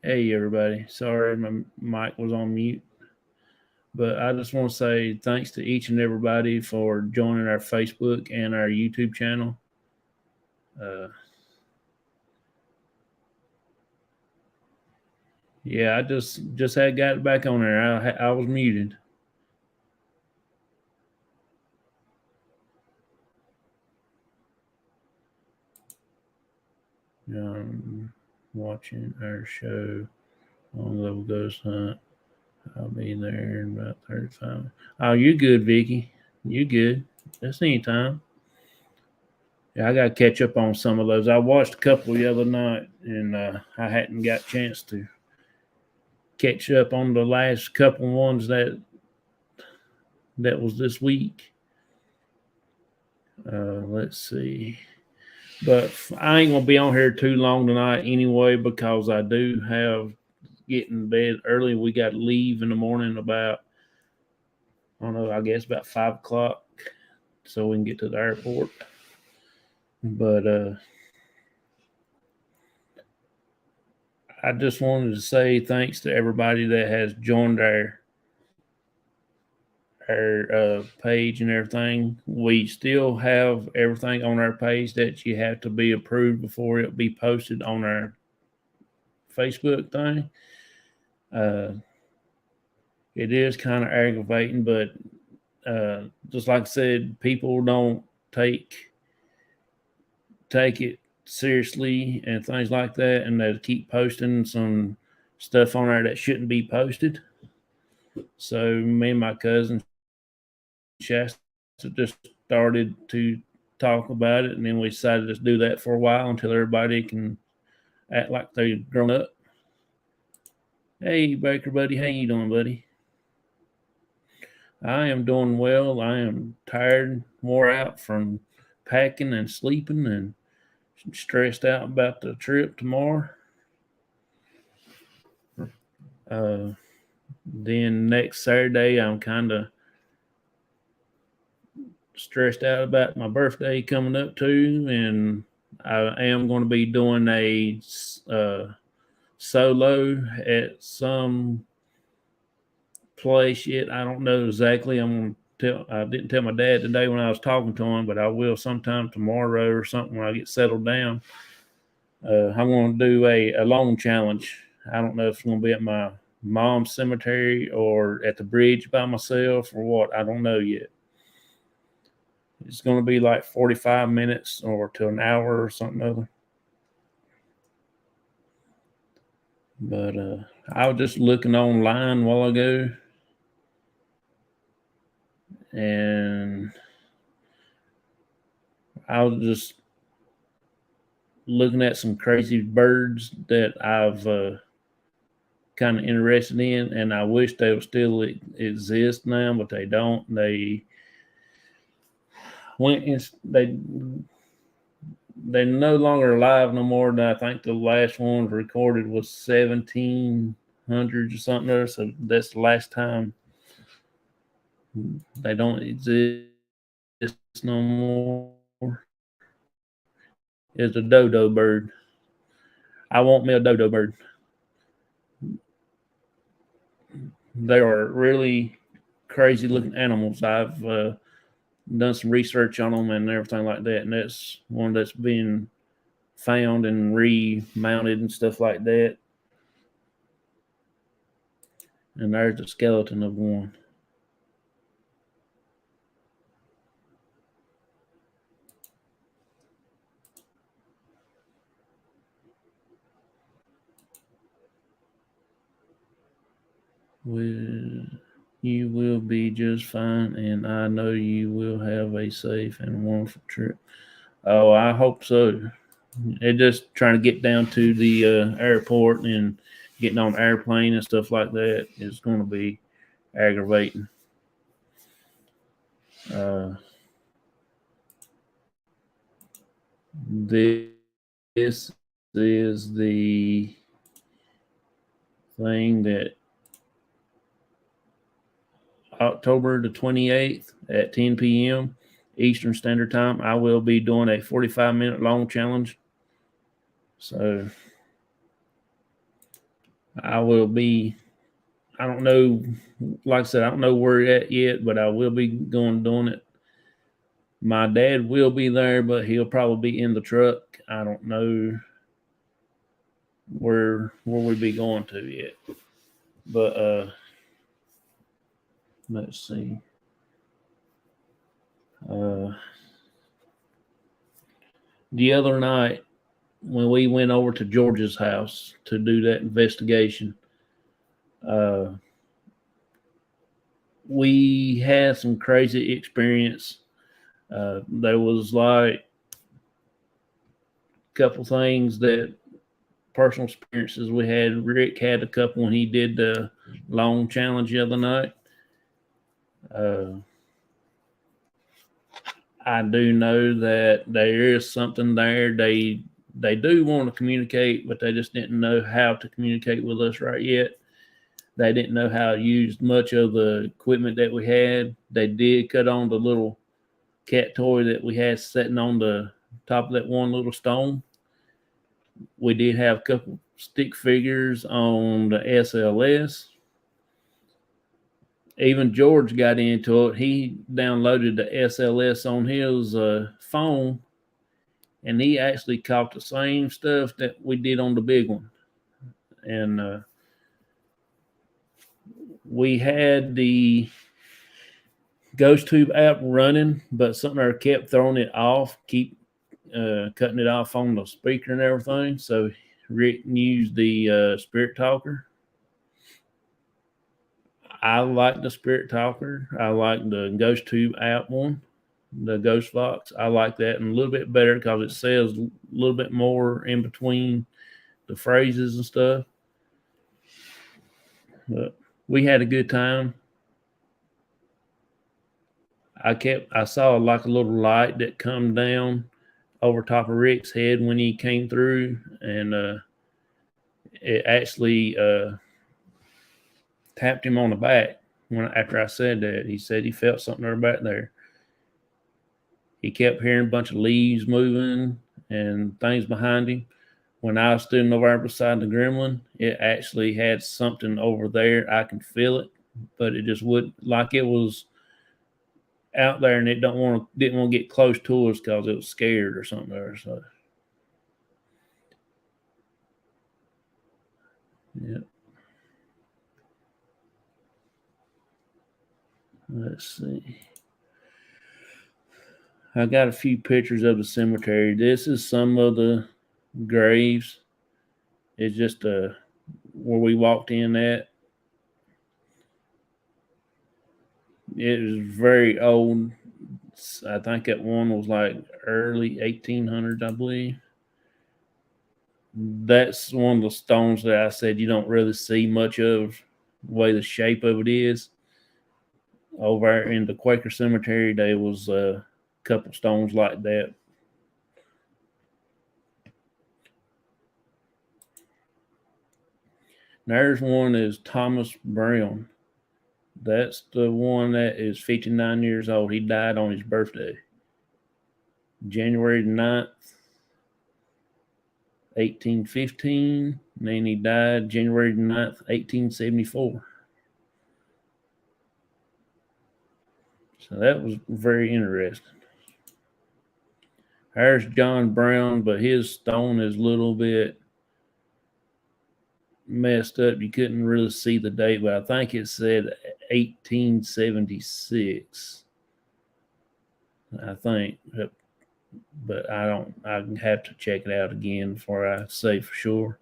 Hey, everybody. Sorry, my mic was on mute. But I just want to say thanks to each and everybody for joining our Facebook and our YouTube channel. Uh, yeah, I just had got it back on there. I was muted. Watching our show on Level Ghost Hunt. I'll be there in about 35. Oh, you good, Vicky? You good? Just anytime. Yeah, I got to catch up on some of those. I watched a couple the other night, and I hadn't got a chance to catch up on the last couple ones that was this week. Let's see. But I ain't gonna be on here too long tonight anyway because I do have getting bed early. We got to leave in the morning about I don't know. I guess about 5 o'clock so we can get to the airport. But I just wanted to say thanks to everybody that has joined our page and everything. We still have everything on our page that you have to be approved before it be posted on our Facebook thing. Uh, it is kind of aggravating, but just like I said, people don't take it seriously and things like that, and they keep posting some stuff on there that shouldn't be posted. So me and my cousin Shasta just started to talk about it, and then we decided to do that for a while until everybody can act like they've grown up. Hey, Baker buddy, how you doing, buddy? I am doing well. I am tired, wore out from packing and sleeping, and stressed out about the trip tomorrow. Uh, then next Saturday, I'm kind of stressed out about my birthday coming up too, and I am going to be doing a solo at some place yet. I don't know exactly. I'm gonna tell. I didn't tell my dad today when I was talking to him, but I will sometime tomorrow or something when I get settled down. I'm going to do a long challenge. I don't know if it's going to be at my mom's cemetery or at the bridge by myself or what. I don't know yet. It's going to be like 45 minutes or to an hour or something other. But I was just looking online a while ago, and I was just looking at some crazy birds that I've kind of interested in, and I wish they would still exist now, but they don't. They went in, they're no longer alive no more. And I think the last one recorded was 1700s or something there. So that's the last time. They don't exist no more. It's a dodo bird. I want me a dodo bird. They are really crazy looking animals. I've done some research on them and everything like that, and that's one that's been found and remounted and stuff like that. And there's the skeleton of one. You will be just fine, and I know you will have a safe and wonderful trip. Oh, I hope so. It just trying to get down to the airport and getting on airplane and stuff like that is going to be aggravating. Uh, this is the thing that October the 28th at 10 p.m. Eastern Standard Time, I will be doing a 45-minute long challenge. So I will be. I don't know. Like I said, I don't know where it's at yet, but I will be going doing it. My dad will be there, but he'll probably be in the truck. I don't know where we be going to yet. But let's see. Uh, the other night when we went over to George's house to do that investigation, uh, we had some crazy experience. There was like a couple things that personal experiences we had. Rick had a couple when he did the long challenge the other night. Uh, I do know that there is something there. They do want to communicate, but they just didn't know how to communicate with us right yet. They didn't know how to use much of the equipment that we had. They did cut on the little cat toy that we had sitting on the top of that one little stone. We did have a couple stick figures on the SLS. Even George got into it. He downloaded the SLS on his phone, and he actually caught the same stuff that we did on the big one. And we had the Ghost Tube app running, but something kept throwing it off, keep cutting it off on the speaker and everything. So Rick used the Spirit Talker. I like the Spirit Talker. I like the Ghost Tube app one, the Ghost Fox. I like that and a little bit better because it says a little bit more in between the phrases and stuff. But we had a good time. I saw like a little light that come down over top of Rick's head when he came through, and it actually tapped him on the back. When after I said that, he said he felt something there back there. He kept hearing a bunch of leaves moving and things behind him. When I was standing over beside the gremlin, it actually had something over there. I can feel it, but it just would like it was out there, and it didn't want to get close to us because it was scared or something there. So yeah. Let's see. I got a few pictures of the cemetery. This is some of the graves. It's just where we walked in at. It was very old. I think that one was like early 1800s, I believe. That's one of the stones that I said you don't really see much of the way the shape of it is. Over in the Quaker Cemetery, there was a couple stones like that. There's one is Thomas Brown. That's the one that is 59 years old. He died on his birthday, January 9th, 1815. And then he died January 9th, 1874. So that was very interesting. There's John Brown, but his stone is a little bit messed up. You couldn't really see the date, but I think it said 1876. I think, but I don't. I have to check it out again before I say for sure.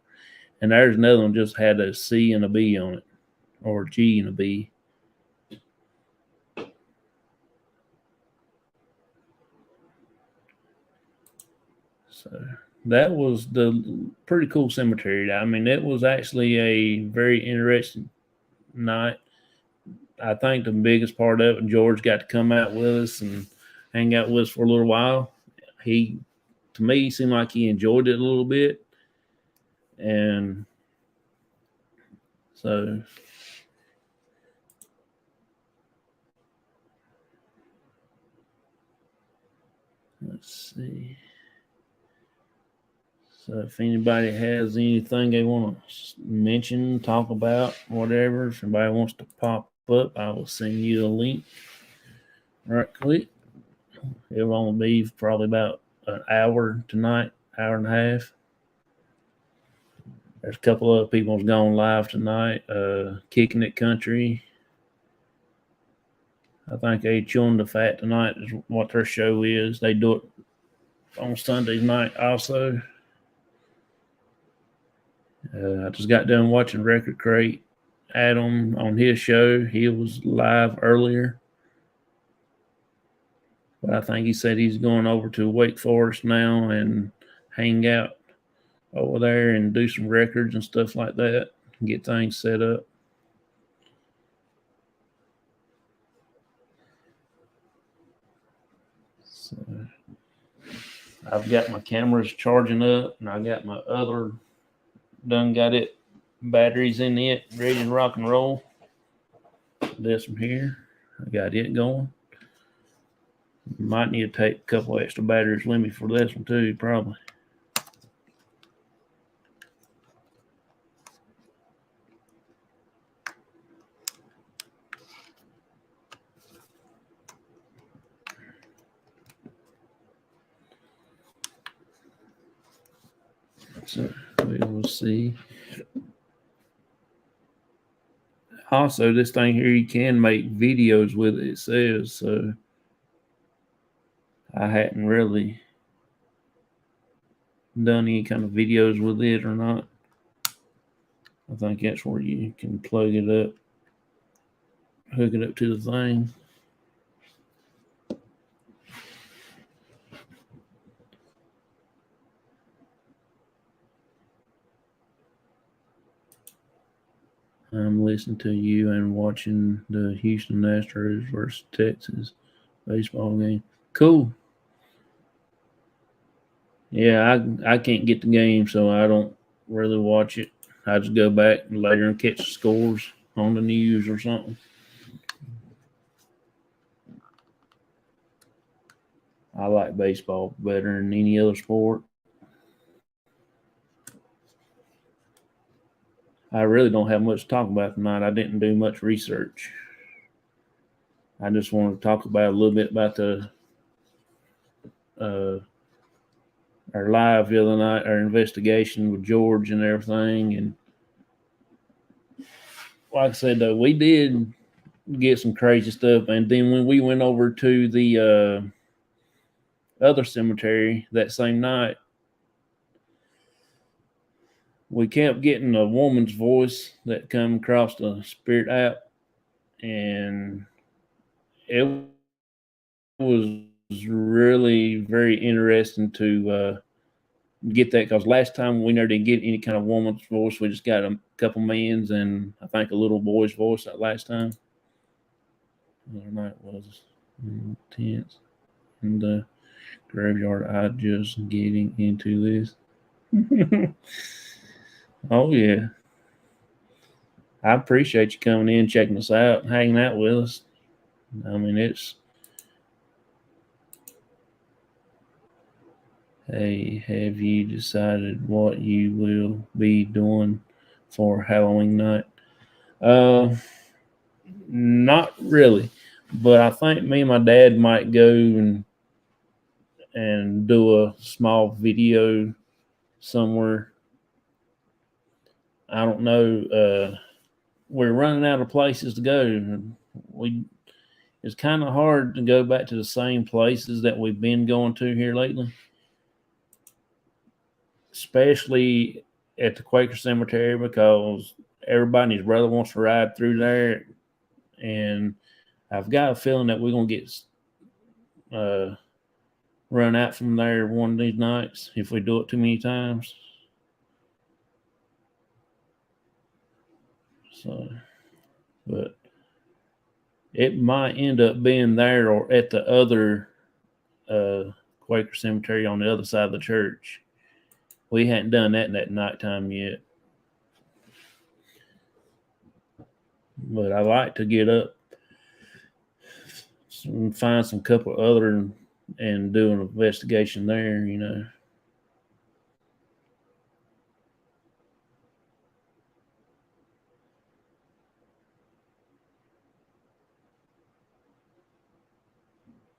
And there's another one just had a C and a B on it, or a G and a B. So that was the pretty cool cemetery. I mean, it was actually a very interesting night. I think the biggest part of it, George got to come out with us and hang out with us for a little while. He, to me, seemed like he enjoyed it a little bit. And so let's see. So if anybody has anything they want to mention, talk about, whatever, if somebody wants to pop up, I will send you a link right quick. It'll only be probably about an hour tonight, hour and a half. There's a couple of people's gone live tonight. Kicking It Country. I think they chewing the fat tonight is what their show is. They do it on Sunday night also. I just got done watching Record Crate. Adam on his show. He was live earlier. But I think he said he's going over to Wake Forest now and hang out over there and do some records and stuff like that and get things set up. So I've got my cameras charging up and I got my other done got it batteries in it ready to rock and roll. This one here, I got it going. Might need to take a couple extra batteries with me for this one too, probably. So we will see. Also, this thing here, you can make videos with it, it says. So I hadn't really done any kind of videos with it or not. I think that's where you can plug it up, hook it up to the thing. I'm listening to you and watching the Houston Astros versus Texas baseball game. Cool. Yeah, I can't get the game, so I don't really watch it. I just go back later and catch the scores on the news or something. I like baseball better than any other sport. I really don't have much to talk about tonight. I didn't do much research. I just wanted to talk about a little bit about the our live the other night, our investigation with George and everything. And like I said, though, we did get some crazy stuff. And then when we went over to the other cemetery that same night, we kept getting a woman's voice that come across the spirit app, and it was really very interesting to get that, because last time we never did get any kind of woman's voice. We just got a couple men's and I think a little boy's voice that last time. The other night was intense in the graveyard. I just getting into this. Oh yeah, I appreciate you coming in, checking us out, hanging out with us. I mean, it's hey, have you decided what you will be doing for Halloween night? Not really, but I think me and my dad might go and do a small video somewhere. I don't know. We're running out of places to go. It's kind of hard to go back to the same places that we've been going to here lately, especially at the Quaker Cemetery, because everybody and his brother wants to ride through there, and I've got a feeling that we're gonna get run out from there one of these nights if we do it too many times. So, but it might end up being there or at the other Quaker Cemetery on the other side of the church. We hadn't done that in that nighttime yet. But I like to get up and find some couple other and do an investigation there, you know.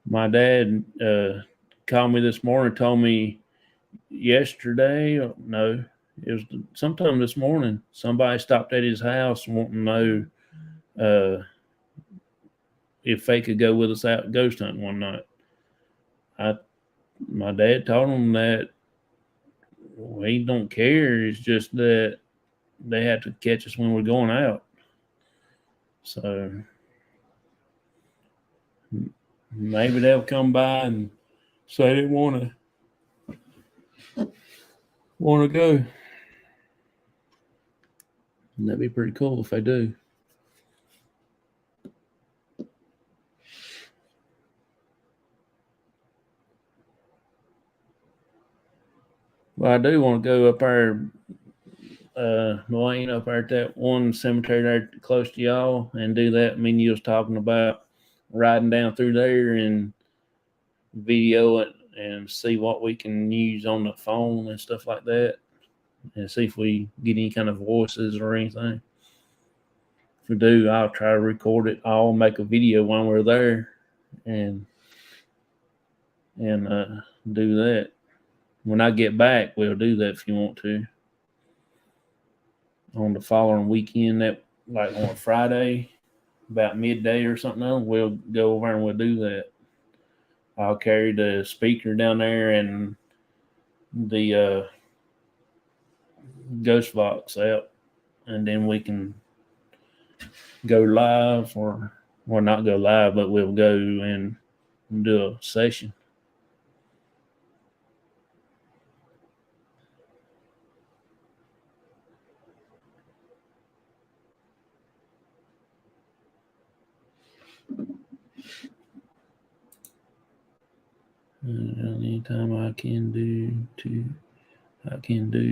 My dad called me this morning, told me yesterday, no, it was sometime this morning, somebody stopped at his house wanting to know if they could go with us out ghost hunting one night. My dad told him that he don't care. It's just that they had to catch us when we're going out. So maybe they'll come by and say they want to go. And that'd be pretty cool if they do. Well, I do want to go up there, Dwayne, up there at that one cemetery there close to y'all and do that. I mean, you was talking about riding down through there and video it and see what we can use on the phone and stuff like that, and see if we get any kind of voices or anything. If we do, I'll try to record it. I'll make a video while we're there, and do that. When I get back, we'll do that if you want to. On the following weekend, that like on a Friday, about midday or something, we'll go over and we'll do that. I'll carry the speaker down there and the ghost box out, and then we can go live or not go live, but we'll go and do a session. Anytime I can do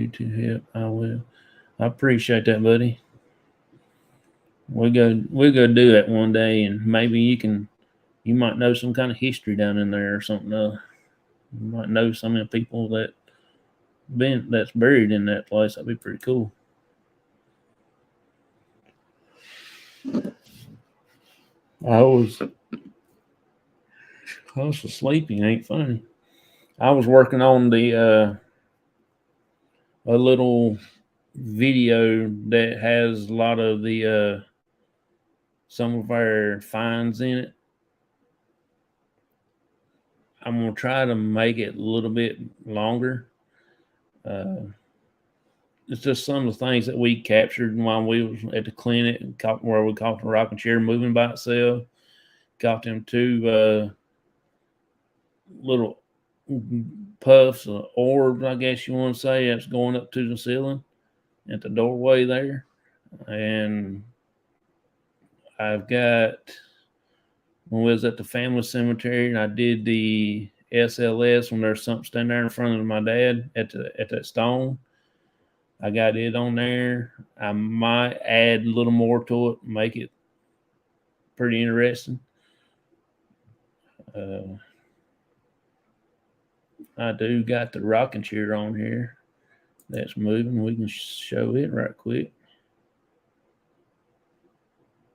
to help, I will. I appreciate that, buddy. We'll go do that one day, and maybe you might know some kind of history down in there or something. You might know some of the people that's buried in that place. That'd be pretty cool. I was sleeping. Ain't funny. I was working on the a little video that has a lot of the some of our finds in it. I'm gonna try to make it a little bit longer. It's just some of the things that we captured while we was at the clinic, where we caught the rocking chair moving by itself. Got them two little puffs of orbs, I guess you want to say, that's going up to the ceiling at the doorway there. And I've got, when we was at the family cemetery, and I did the SLS when there's something standing there in front of my dad at that stone. I got it on there. I might add a little more to it, make it pretty interesting. I do got the rocking chair on here that's moving. We can show it right quick.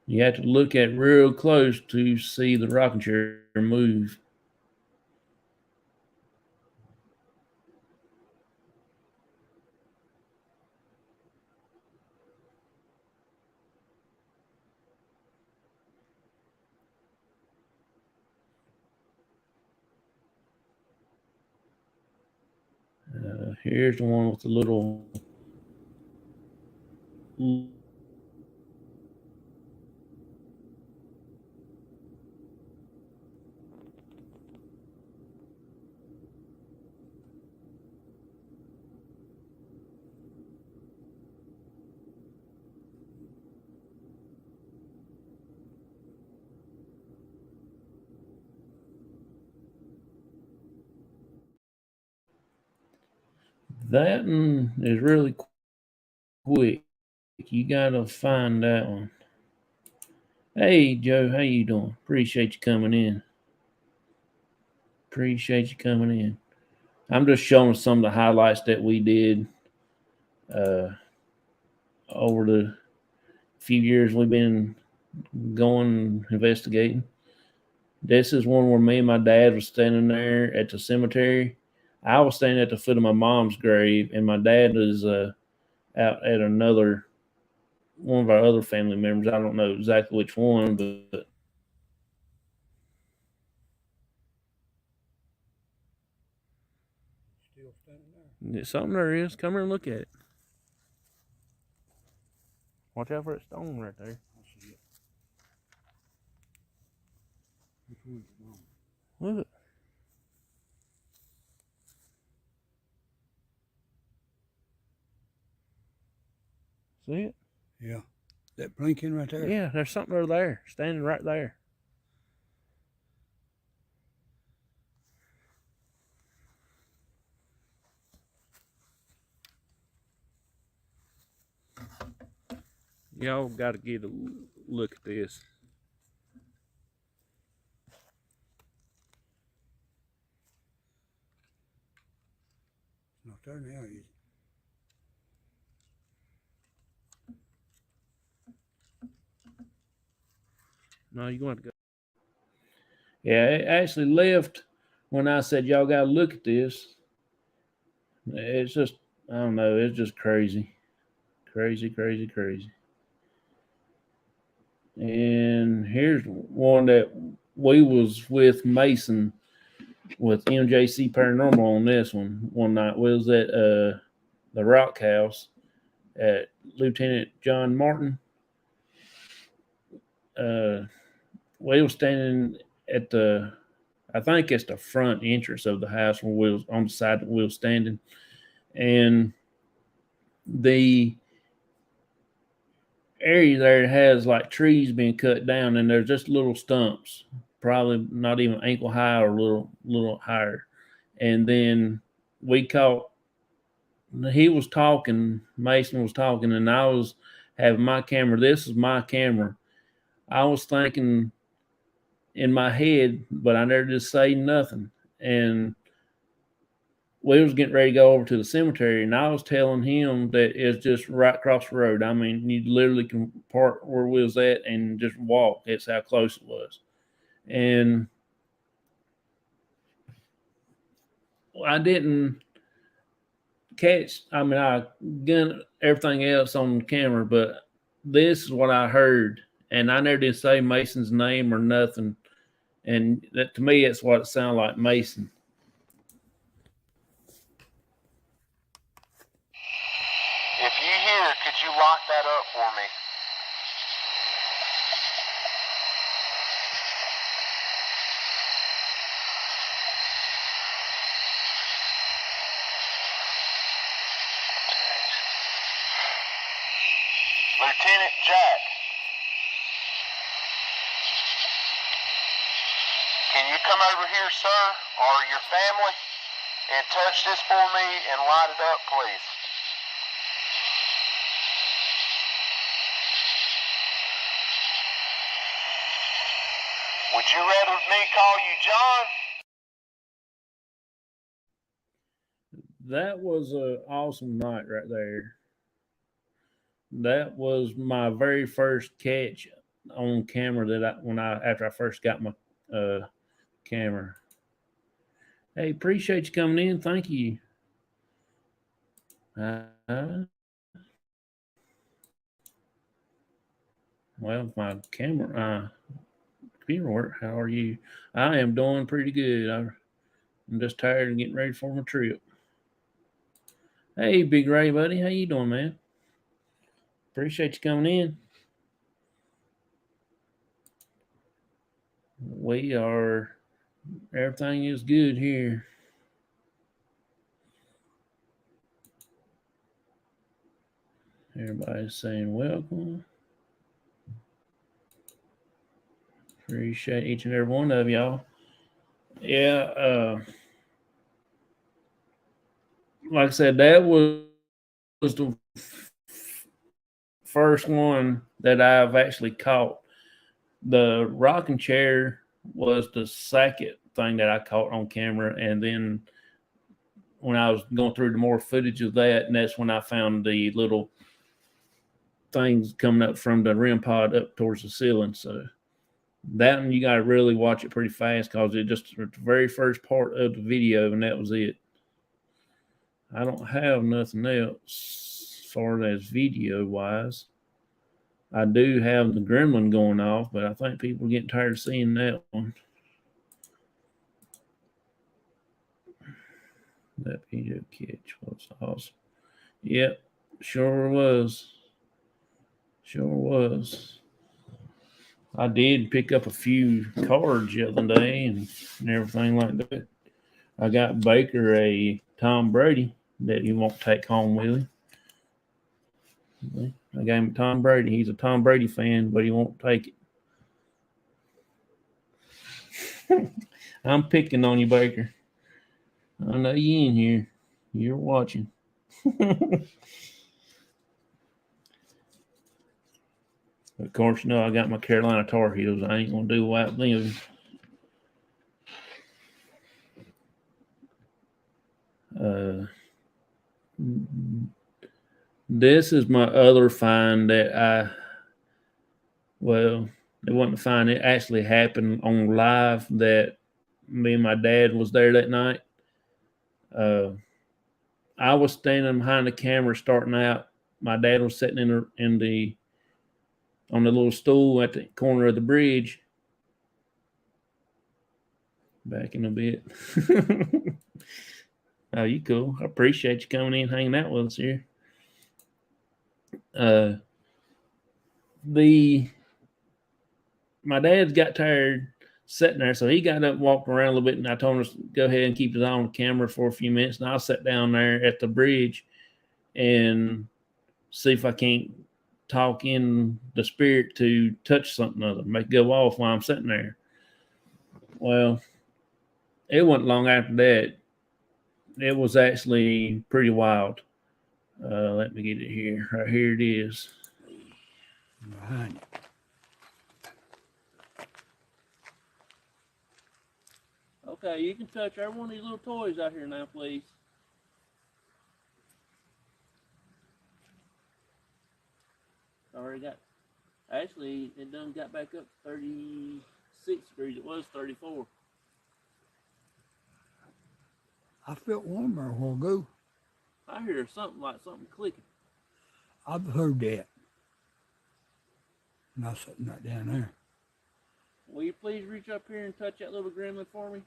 You have to look at real close to see the rocking chair move. Here's the one with the little that one is really quick. You gotta find that one. Hey Joe, how you doing? Appreciate you coming in. I'm just showing some of the highlights that we did over the few years we've been going investigating. This is one where me and my dad was standing there at the cemetery. I was standing at the foot of my mom's grave, and my dad is out at another one of our other family members. I don't know exactly which one, but Still standing there. something there is. Come here and look at it. Watch out for that stone right there. I see it. Which one's it on? Look. See it? Yeah. That blinking right there? Yeah, there's something there, standing right there. Y'all got to get a look at this. It's not there now, is it? No, you're going to go. Yeah, it actually left when I said, y'all got to look at this. It's just, I don't know, it's just crazy. Crazy, crazy, crazy. And here's one that we was with Mason with MJC Paranormal on this one night. We was at the Rock House at Lieutenant John Martin. We was standing at the, I think it's the front entrance of the house where we was on the side that we was standing, and the area there has like trees being cut down, and there's just little stumps, probably not even ankle high or a little higher. And then we caught, he was talking, Mason was talking, and I was having my camera. This is my camera. I was thinking in my head, but I never just say nothing. And we was getting ready to go over to the cemetery, and I was telling him that it's just right across the road. I mean, you literally can park where we was at and just walk. That's how close it was. And I didn't catch, I mean, I got everything else on the camera, but this is what I heard. And I never did say Mason's name or nothing. And that, to me, that's what it sounded like, Mason. If you hear it, could you lock that up for me? Lieutenant Jack. Can you come over here, sir, or your family, and touch this for me and light it up, please? Would you rather me call you John? That was an awesome night right there. That was my very first catch on camera that after I first got my camera. Hey, appreciate you coming in. Thank you. Well, my camera, computer work. How are you? I am doing pretty good. I'm just tired and getting ready for my trip. Hey, Big Ray, buddy, how you doing, man? Appreciate you coming in. We are. Everything is good here. Everybody's saying welcome. Appreciate each and every one of y'all. Yeah, like I said, that was the first one that I've actually caught. The rocking chair was the second thing that I caught on camera, and then when I was going through the more footage of that, and that's when I found the little things coming up from the REM pod up towards the ceiling. So That one you got to really watch it pretty fast because it just the very first part of the video, and that was it. I don't have nothing else as far as video wise. I do have the gremlin going off, but I think people are getting tired of seeing that one. That video catch was awesome. Yep, sure was. Sure was. I did pick up a few cards the other day and everything like that. I got Baker a Tom Brady that he won't take home with him. I gave him Tom Brady. He's a Tom Brady fan, but he won't take it. I'm picking on you, Baker. I know you in here. You're watching. Of course, you know I got my Carolina Tar Heels. I ain't gonna do without them. This is my other find that it wasn't a find. It actually happened on live that me and my dad was there that night. I was standing behind the camera starting out. My dad was sitting on the little stool at the corner of the bridge. Backing a bit. Oh, you cool. I appreciate you coming in and hanging out with us here. My dad's got tired sitting there, so he got up and walked around a little bit, and I told him to go ahead and keep his eye on the camera for a few minutes, and I'll sit down there at the bridge and see if I can't talk in the spirit to touch something other, make it go off while I'm sitting there. Well, it wasn't long after that. It was actually pretty wild. Let me get it here. Right here it is. Behind you. Okay, you can touch every one of these little toys out here now, please. Already got. Actually, it done got back up 36 degrees. It was 34. I felt warmer a while ago. I hear something clicking. I've heard that. And I was sitting right down there. Will you please reach up here and touch that little gremlin for me?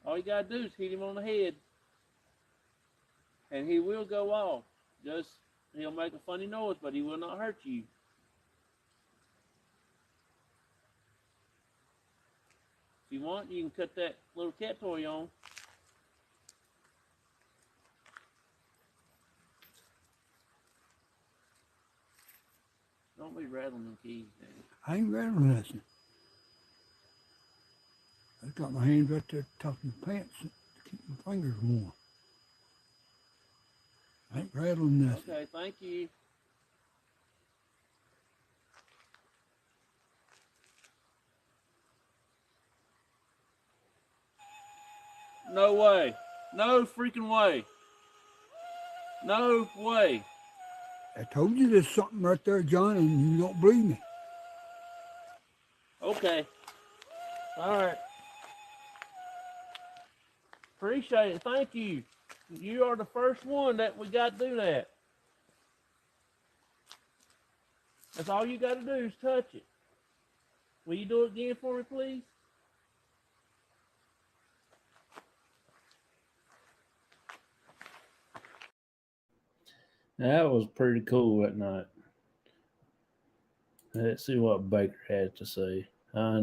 All you gotta do is hit him on the head, and he will go off. He'll make a funny noise, but he will not hurt you. If you want, you can cut that little cat toy on. Don't be rattling them keys, man. I ain't rattling nothing. I got my hands right there top of my pants to keep my fingers warm. I ain't rattling nothing. Okay, thank you. No way. No freaking way. No way. I told you there's something right there, John, and you don't believe me. Okay. All right. Appreciate it. Thank you. You are the first one that we got to do that. That's all you got to do is touch it. Will you do it again for me, please? That was pretty cool that night. Let's see what Baker had to say. I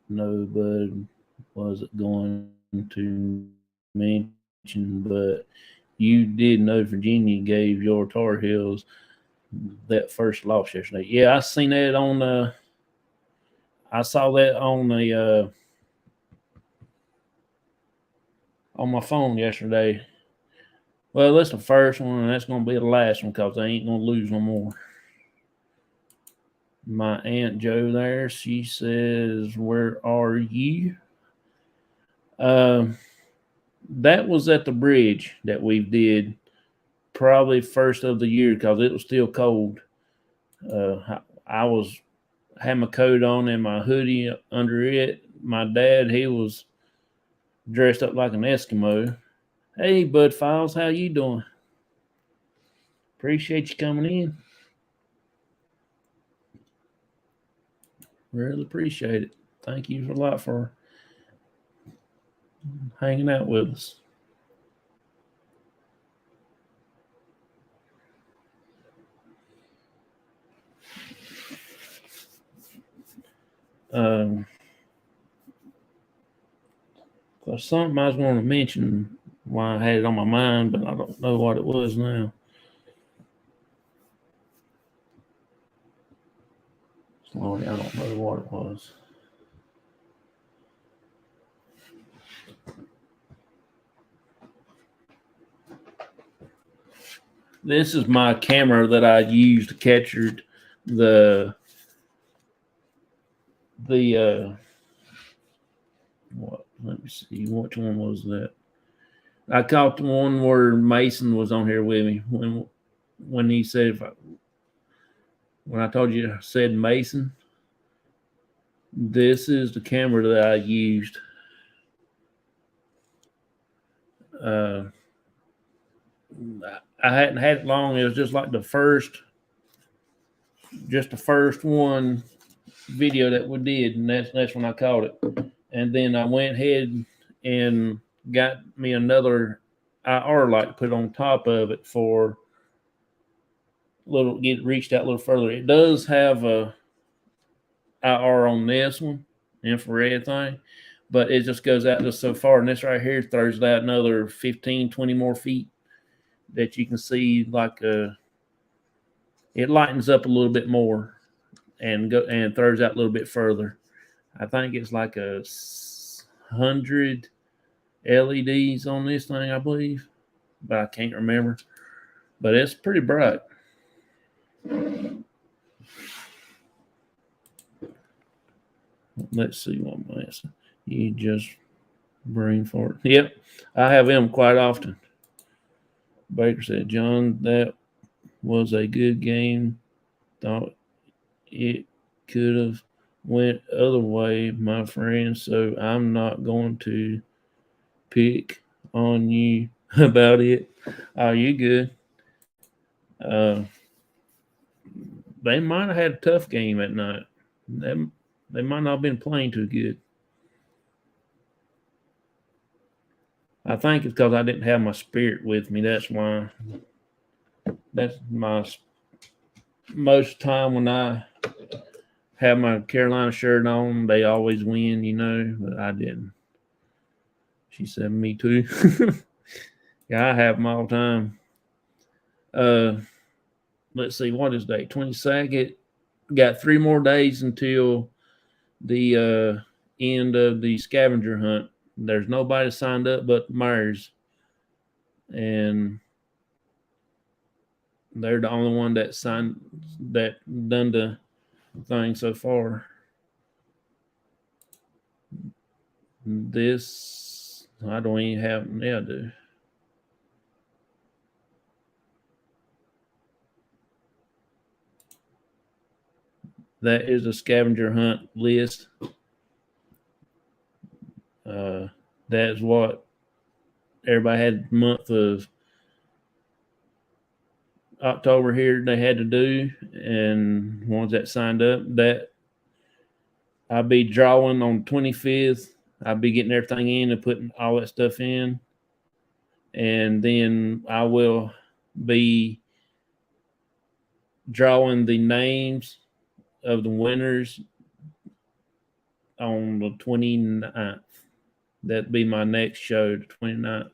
know Bud wasn't going to mention, but you did know Virginia gave your Tar Heels that first loss yesterday. Yeah, I seen that on I saw that on the on my phone yesterday. Well, that's the first one, and that's going to be the last one because they ain't going to lose no more. My Aunt Jo there, she says, "Where are you?" That was at the bridge that we did, probably first of the year because it was still cold. I was I had my coat on and my hoodie under it. My dad, he was dressed up like an Eskimo. Hey, Bud Files, how you doing? Appreciate you coming in. Really appreciate it. Thank you a lot for hanging out with us. Something I was going to mention why I had it on my mind, but I don't know what it was now. Lord, I don't know what it was. This is my camera that I used to capture the what? Let me see. Which one was that? I caught the one where Mason was on here with me when he said when I told you I said Mason. This is the camera that I used. I hadn't had it long. It was just like the first one video that we did, and that's when I caught it. And then I went ahead and got me another IR light to put on top of it for reached out a little further. It does have a IR on this one, infrared thing, but it just goes out just so far. And this right here throws out another 15, 20 more feet that you can see it lightens up a little bit more and throws out a little bit further. I think it's like 100 LEDs on this thing, I believe, but I can't remember. But it's pretty bright. Let's see what my answer. You just brain fart. Yep, I have them quite often. Baker said, John, that was a good game. Thought it could have went other way, my friend. So I'm not going to pick on you about it. Oh, you good? They might have had a tough game at night. They might not have been playing too good. I think it's because I didn't have my spirit with me. That's why. That's my most time when I have my Carolina shirt on, they always win, but I didn't. She said, me too. Yeah, I have them all the time. Let's see, what is day? 22nd. Got 3 more days until the end of the scavenger hunt. There's nobody signed up but Myers. And they're the only one that done the thing so far. This, I don't even have, yeah, I do. That is a scavenger hunt list. That's what everybody had the month of October here they had to do, and ones that signed up, that I'll be drawing on 25th. I'll be getting everything in and putting all that stuff in, and then I will be drawing the names of the winners on the 29th. That'd be my next show, the 29th.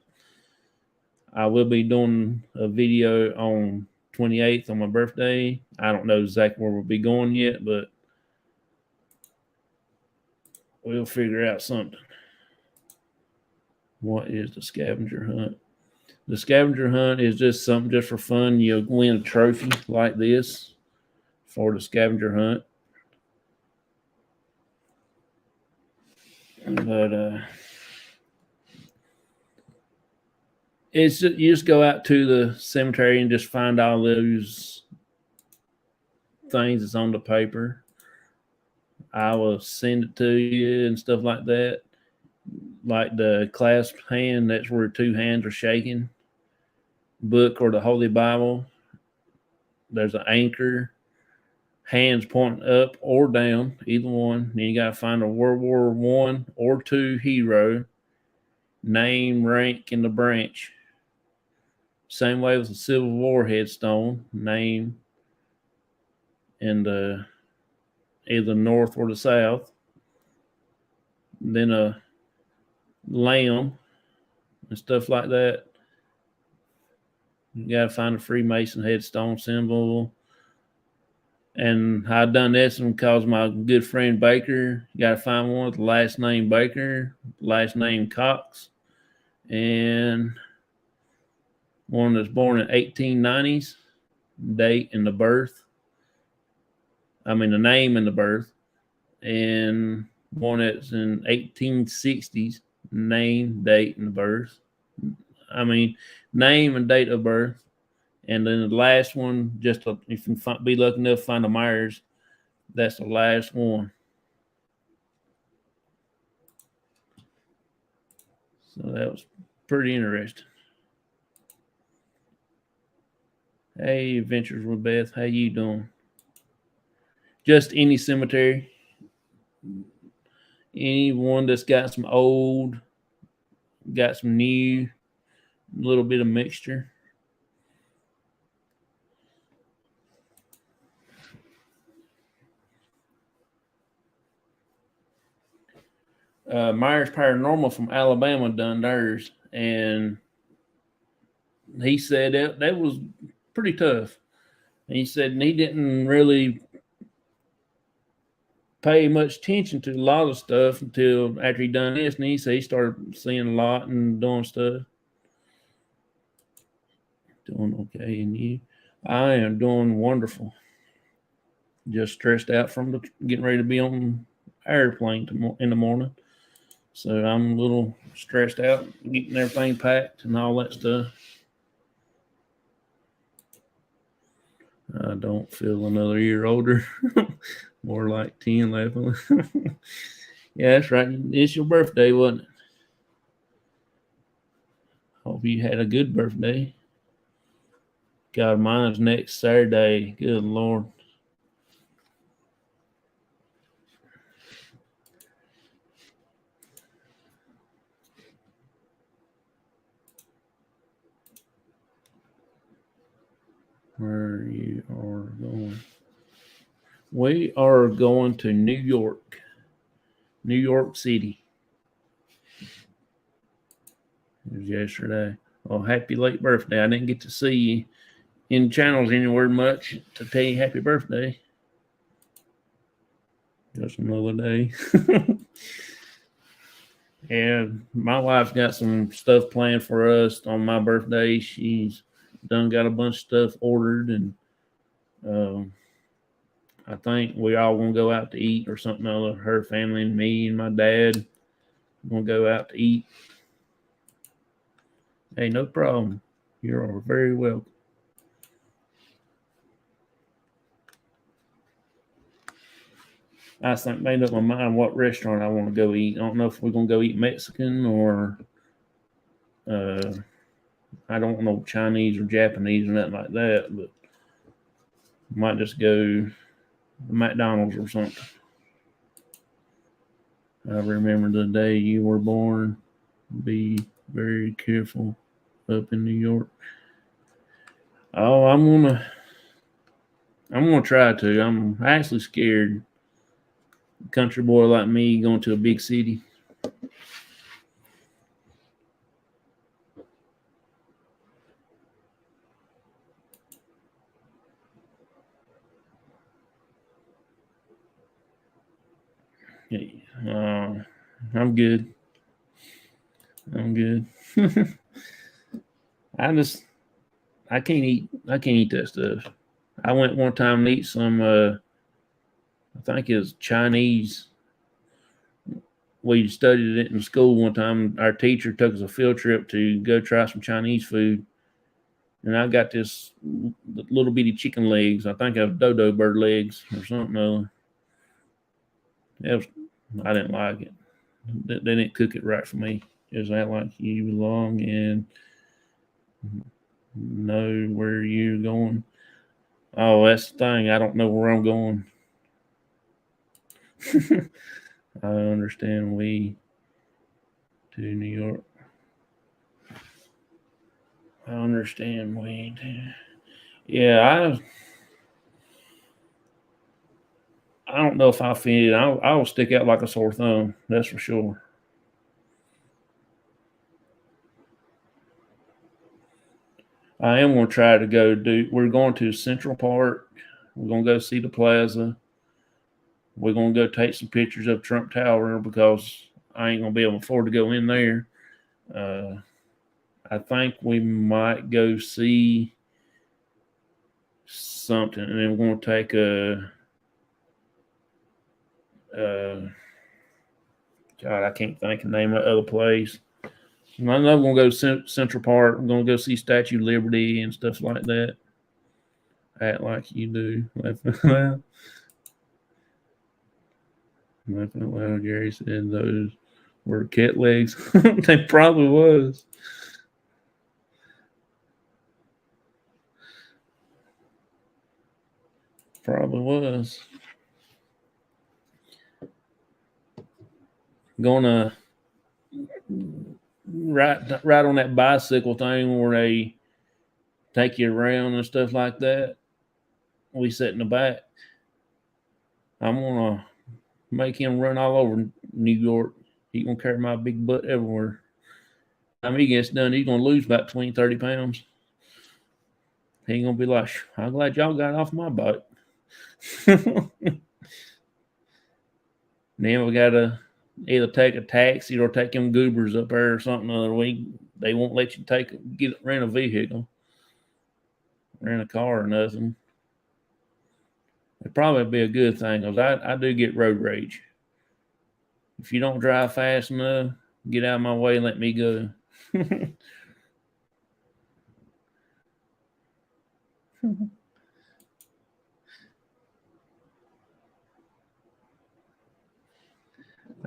I will be doing a video on 28th on my birthday. I don't know exactly where we'll be going yet, but we'll figure out something. What is the scavenger hunt? The scavenger hunt is just something just for fun. You'll win a trophy like this for the scavenger hunt. But it's just, you just go out to the cemetery and just find all those things that's on the paper. I will send it to you and stuff like that. Like the clasped hand, that's where two hands are shaking. Book or the Holy Bible. There's an anchor, hands pointing up or down, either one. Then you got to find a World War I or II hero, name, rank, and the branch. Same way with the Civil War headstone, name, and either North or the South. Then a lamb and stuff like that. You gotta find a Freemason headstone symbol. And I done this because my good friend Baker. You gotta find one with the last name Baker, last name Cox, and one that's born in 1890s, date and the birth. I mean the name and the birth, and one that's in 1860s, name, date, and the birth. I mean, name and date of birth. And then the last one, if you be lucky enough to find a Myers, that's the last one. So that was pretty interesting. Hey, Adventures with Beth, how you doing? Just any cemetery, any one that's got some old, got some new, a little bit of mixture. Myers Paranormal from Alabama done theirs, and he said that was pretty tough. And he said he didn't really pay much attention to a lot of stuff until after he done this, and he said he started seeing a lot and doing stuff. Doing okay, and you? I am doing wonderful. Just stressed out from getting ready to be on airplane in the morning. So I'm a little stressed out, getting everything packed and all that stuff. I don't feel another year older. More like 10, 11. Yeah, that's right. It's your birthday, wasn't it? Hope you had a good birthday. God, mine's next Saturday. Good Lord. Where you are going? We are going to New York City. It was yesterday. Well, happy late birthday. I didn't get to see you in channels anywhere much to tell you happy birthday. Just another day. And my wife's got some stuff planned for us on my birthday. She's done got a bunch of stuff ordered, and I think we all want to go out to eat or something. Other her family and me and my dad want to go out to eat. Hey, no problem. You're very welcome. I think made up my mind what restaurant I want to go eat. I don't know if we're gonna go eat Mexican or I don't know Chinese or Japanese or nothing like that, but might just go to McDonald's or something. I remember the day you were born. Be very careful up in New York. Oh, I'm gonna try to. I'm actually scared. Country boy like me going to a big city. I'm good. I'm good. I can't eat that stuff. I went one time to eat some I think it was Chinese. We studied it in school one time. Our teacher took us a field trip to go try some Chinese food. And I got this little bitty chicken legs. I think I have dodo bird legs or something. I didn't like it. They didn't cook it right for me. Just act like you belong and know where you're going. Oh, that's the thing. I don't know where I'm going. I understand we to New York. I understand we to. Yeah, I don't know if I fit. I'll stick out like a sore thumb. That's for sure. I am going to try to go do. We're going to Central Park. We're going to go see the plaza. We're going to go take some pictures of Trump Tower because I ain't going to be able to afford to go in there. I think we might go see something, and then we're going to take God, I can't think of the name of the other place. I know we're going to go to Central Park. We're going to go see Statue of Liberty and stuff like that. Act like you do. Laughing out loud, Gary said those were cat legs. They probably was. Probably was. Gonna ride on that bicycle thing where they take you around and stuff like that. We sit in the back. I'm gonna make him run all over New York. He gonna carry my big butt everywhere. Time he gets done, he's gonna lose about 20, 30 pounds. He gonna be like, I'm glad y'all got off my bike. Then we gotta either take a taxi or take them goobers up there or something other week. They won't let you rent a vehicle, rent a car or nothing. It'd probably be a good thing because I do get road rage. If you don't drive fast enough, get out of my way and let me go.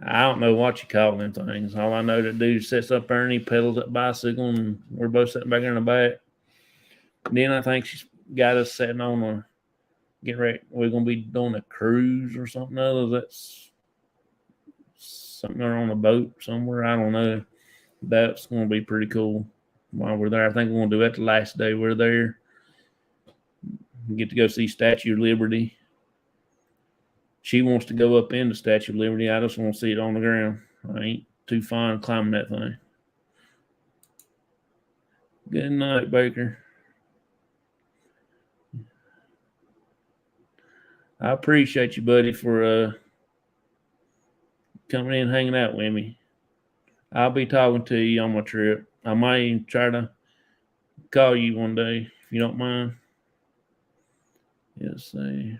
I don't know what you call them things. All I know, that dude sits up there and he pedals that bicycle, and we're both sitting back in the back. Then I think she's got us sitting on a getting ready. We're gonna be doing a cruise or something other. That's something on a boat somewhere. I don't know. That's gonna be pretty cool while we're there. I think we're gonna do that the last day we're there. We get to go see Statue of Liberty. She wants to go up in the Statue of Liberty. I just want to see it on the ground. I ain't too fond climbing that thing. Good night, Baker. I appreciate you, buddy, for coming in and hanging out with me. I'll be talking to you on my trip. I might even try to call you one day if you don't mind. Yes, say.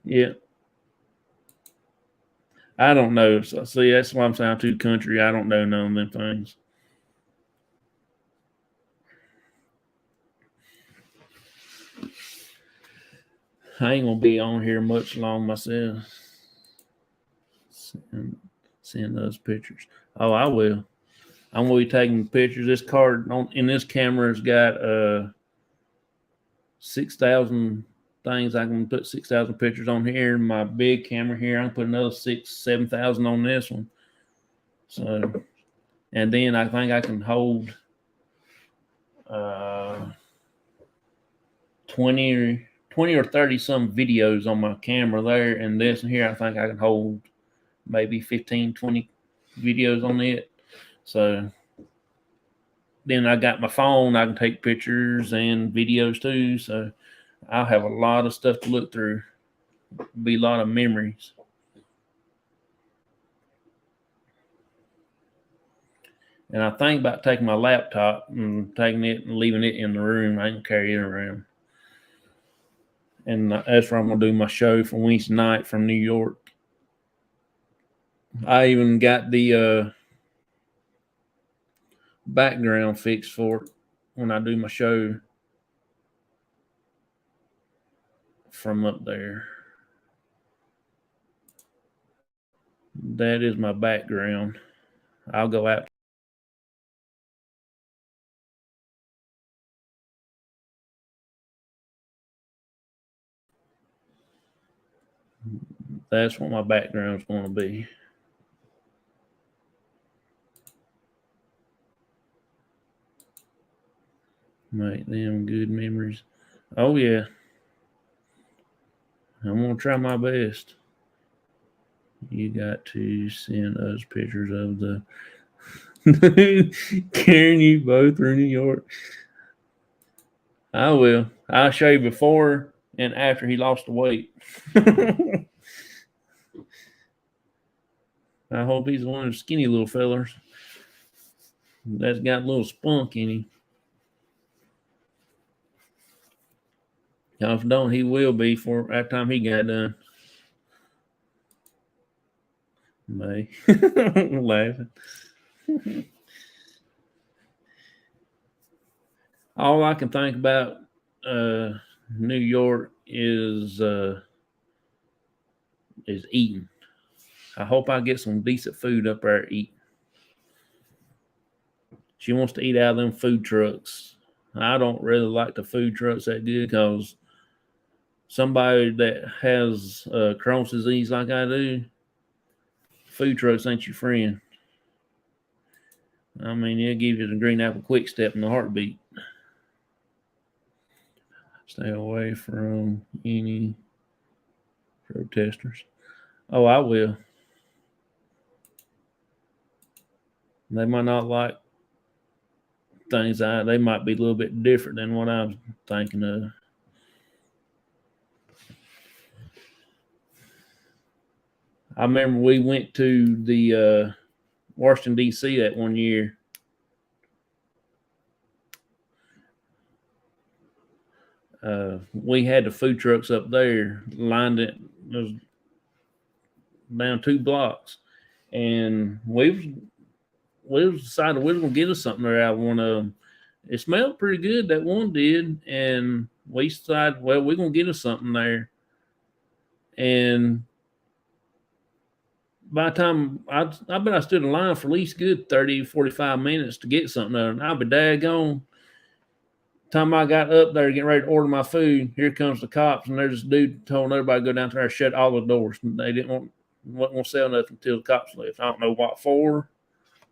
Yeah. I don't know. So, see, that's why I'm saying I'm too country. I don't know none of them things. I ain't gonna be on here much long myself. Send those pictures. Oh, I will. I'm gonna be taking pictures. This card in this camera has got 6,000 things. I can put 6,000 pictures on here. My big camera here, I can put another 7,000 on this one. So, and then I think I can hold 20 or 30 some videos on my camera there, and this and here I think I can hold maybe 15, 20 videos on it. So then I got my phone, I can take pictures and videos too. So I'll have a lot of stuff to look through. Be a lot of memories. And I think about taking my laptop and taking it and leaving it in the room. I can carry it around. And that's where I'm going to do my show for Wednesday night from New York. I even got the background fixed for it when I do my show. from up there. That is my background. I'll go out. That's what my background's going to be. Make them good memories. Oh, yeah. I'm going to try my best. You got to send us pictures of the Karen, you both are in New York. I will. I'll show you before and after he lost the weight. I hope he's one of the skinny little fellers that's got a little spunk in him. If don't, he will be for that time he got done. May laughing. All I can think about New York is eating. I hope I get some decent food up there eating. She wants to eat out of them food trucks. I don't really like the food trucks that good because somebody that has Crohn's disease like I do, food trucks ain't your friend. I mean, it'll give you the green apple quick step in the heartbeat. Stay away from any protesters. Oh, I will. They might not like things. They might be a little bit different than what I was thinking of. I remember we went to the Washington, D.C. that one year. We had the food trucks up there lined it. It was down 2 blocks, and we decided we were gonna get us something there out of one of them. It smelled pretty good, that one did, and we decided, well, we're gonna get us something there. And by the time I bet I stood in line for at least good 30, 45 minutes to get something there, and I'll be daggone. Time I got up there getting ready to order my food, here comes the cops, and there's this dude told everybody to go down there and shut all the doors. They wasn't gonna sell nothing until the cops left. I don't know what for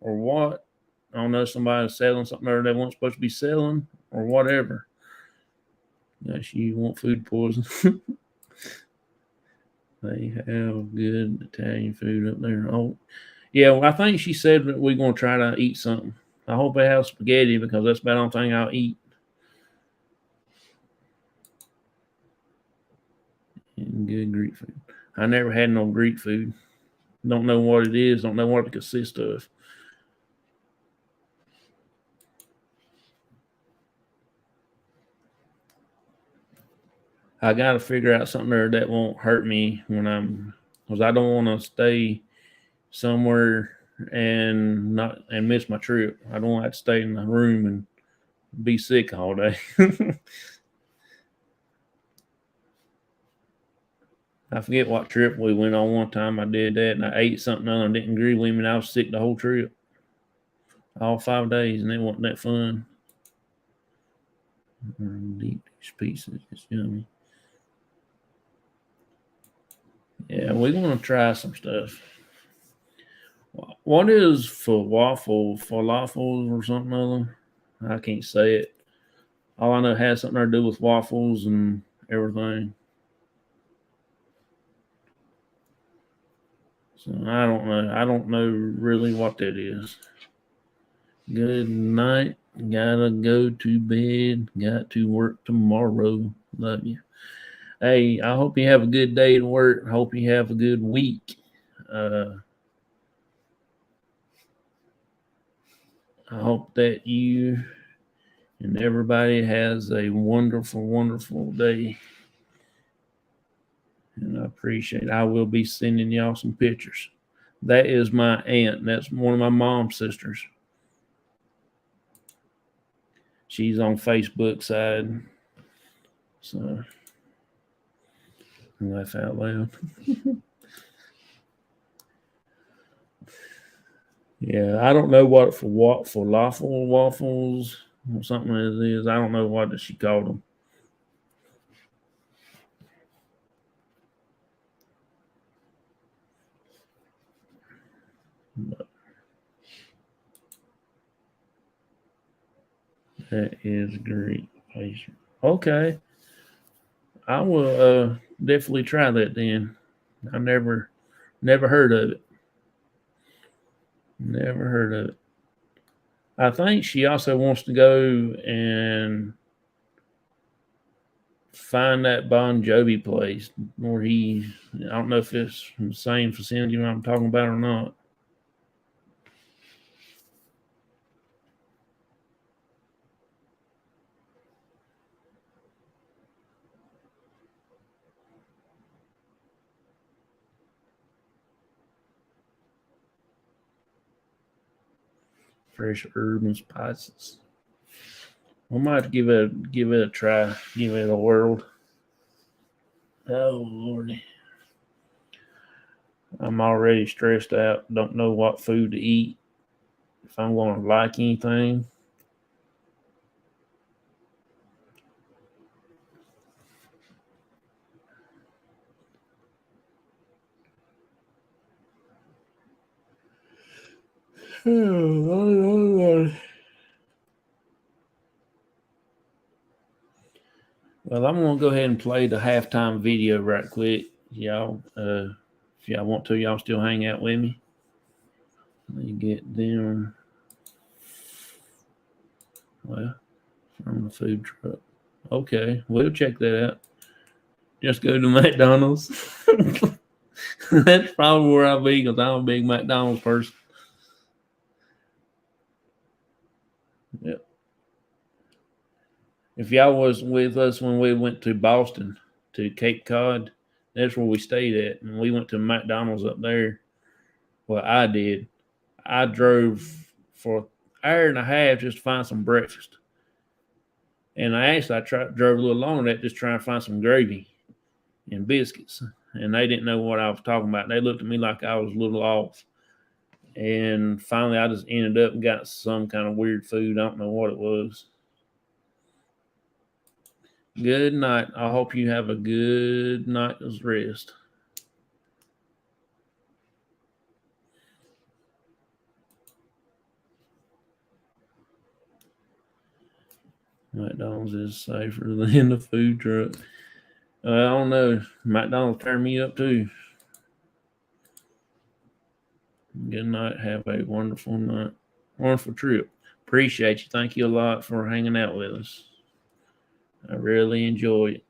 or what. I don't know, somebody's selling something there they weren't supposed to be selling or whatever. Yes, you want food poison. They have good Italian food up there. Oh, yeah, well, I think she said that we're going to try to eat something. I hope they have spaghetti because that's about the only thing I'll eat. And good Greek food. I never had no Greek food. Don't know what it is. Don't know what it consists of. I got to figure out something there that won't hurt me because I don't want to stay somewhere and miss my trip. I don't want to stay in the room and be sick all day. I forget what trip we went on one time. I did that and I ate something and didn't agree with me and I was sick the whole trip. All 5 days, and it wasn't that fun. Deep pieces. It's yummy. Yeah, we're going to try some stuff. What is falafels or something other? I can't say it. All I know has something to do with waffles and everything. So I don't know. I don't know really what that is. Good night. Gotta go to bed. Got to work tomorrow. Love you. Hey, I hope you have a good day at work. I hope you have a good week. I hope that you and everybody has a wonderful, wonderful day. And I appreciate it. I will be sending y'all some pictures. That is my aunt. That's one of my mom's sisters. She's on Facebook side. So Laugh out loud. Yeah, I don't know what falafel waffles or something it is. I don't know what she called them. But that is great. Okay, I will definitely try that then. I never heard of it. Never heard of it. I think she also wants to go and find that Bon Jovi place where I don't know if it's the same vicinity I'm talking about or not. Fresh herbs and spices. We might have to give it a try, give it a whirl. Oh Lordy. I'm already stressed out, don't know what food to eat, if I'm gonna like anything. Oh, Lord. Well, I'm gonna go ahead and play the halftime video right quick, y'all. If y'all want to, y'all still hang out with me. Let me get them. Well, from the food truck. Okay, we'll check that out. Just go to McDonald's. That's probably where I'll be because I'm a big McDonald's person. Yep. If y'all was with us when we went to Boston to Cape Cod, that's where we stayed at, and we went to McDonald's up there. Well, I did. I drove for an hour and a half just to find some breakfast, and I drove a little longer than that just trying to find some gravy and biscuits, and they didn't know what I was talking about. They looked at me like I was a little off, and finally, I just ended up and got some kind of weird food. I don't know what it was. Good night. I hope you have a good night's rest. McDonald's is safer than the food truck. I don't know. McDonald's turned me up too. Good night. Have a wonderful night. Wonderful trip. Appreciate you. Thank you a lot for hanging out with us. I really enjoy it.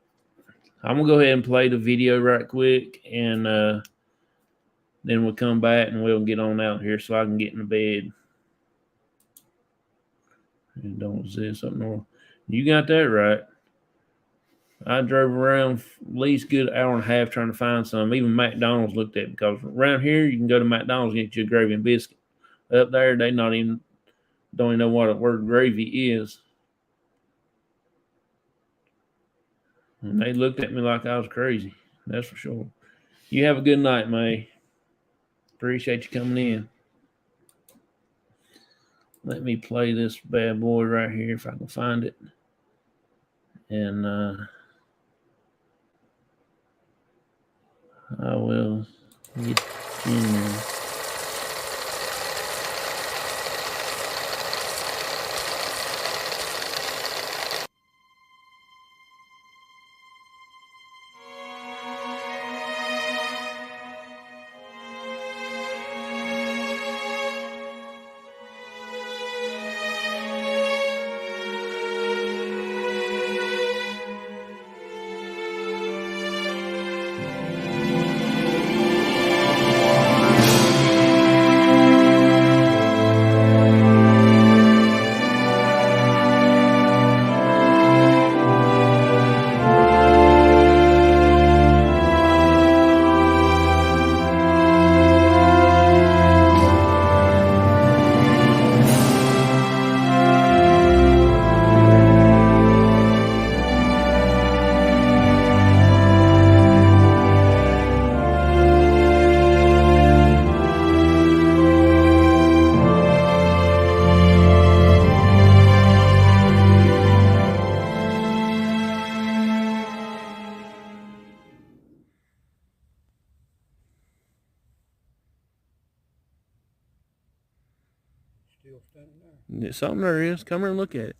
I'm going to go ahead and play the video right quick, and then we'll come back and we'll get on out here so I can get in the bed. And don't say something more. You got that right. I drove around at least a good hour and a half trying to find some. Even McDonald's looked at it because around here you can go to McDonald's and get you a gravy and biscuit. Up there they don't even know what a word gravy is. And they looked at me like I was crazy. That's for sure. You have a good night, May. Appreciate you coming in. Let me play this bad boy right here if I can find it. And I will get in there. still standing there. There's something there is. Come here and look at it.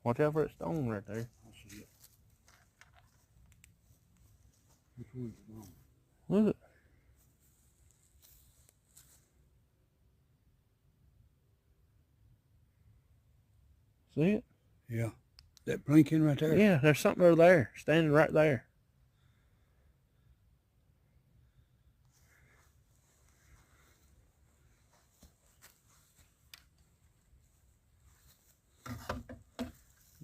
Watch out for that stone right there. I see it. Which one's wrong? Look. See it? Yeah. That blinking right there? Yeah, there's something over there, standing right there.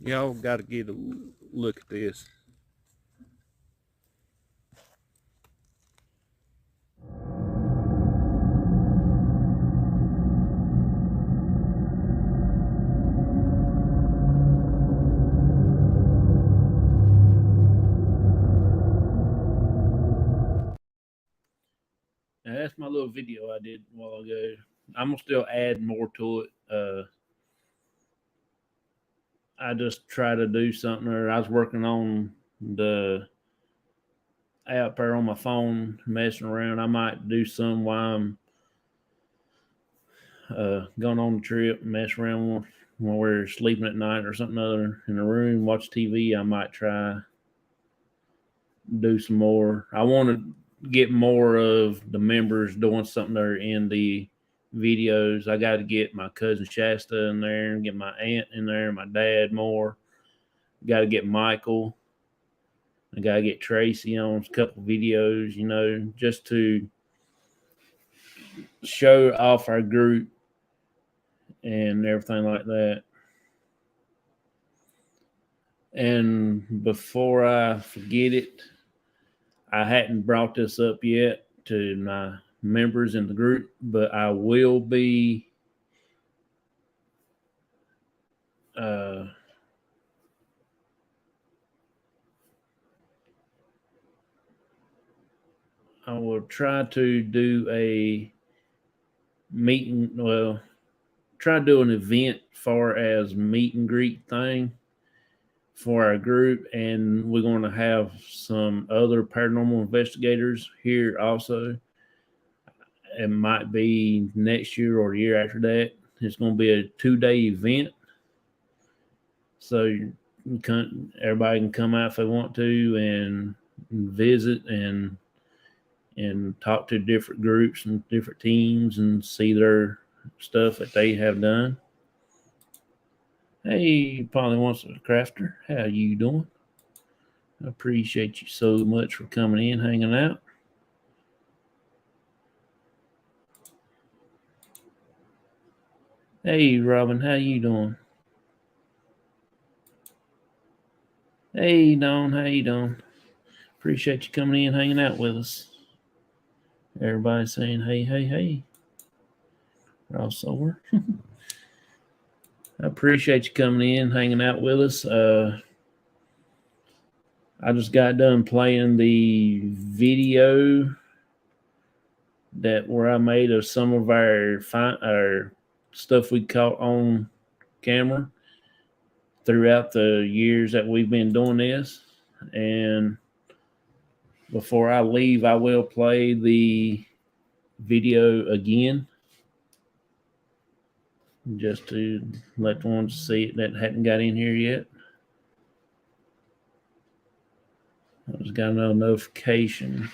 Y'all got to get a look at this. Now that's my little video I did a while ago. I'm gonna still add more to it. I just try to do something, or I was working on the app there on my phone, messing around. I might do some while I'm going on the trip, mess around when we're sleeping at night or something other in the room, watch TV. I might try do some more. I want to get more of the members doing something there in the videos. I got to get my cousin Shasta in there and get my aunt in there, my dad more. Got to get Michael. I got to get Tracy on a couple videos, you know, just to show off our group and everything like that. And before I forget it, I hadn't brought this up yet to my members in the group, but I will be I will try to do a meeting, well, try to do an event far as meet and greet thing for our group, and we're going to have some other paranormal investigators here also. It might be next year or the year after that. It's going to be a 2-day event, so everybody can come out if they want to and visit and talk to different groups and different teams and see their stuff that they have done. Hey, Polly wants a crafter. How you doing? I appreciate you so much for coming in, hanging out. Hey, Robin, how you doing? Hey, Dawn, how you doing? Appreciate you coming in, hanging out with us. Everybody saying hey, hey, hey. Crossover. I appreciate you coming in, hanging out with us. I just got done playing the video where I made of some of our stuff we caught on camera throughout the years that we've been doing this. And before I leave, I will play the video again just to let the ones see it that hadn't got in here yet. I just got another notification.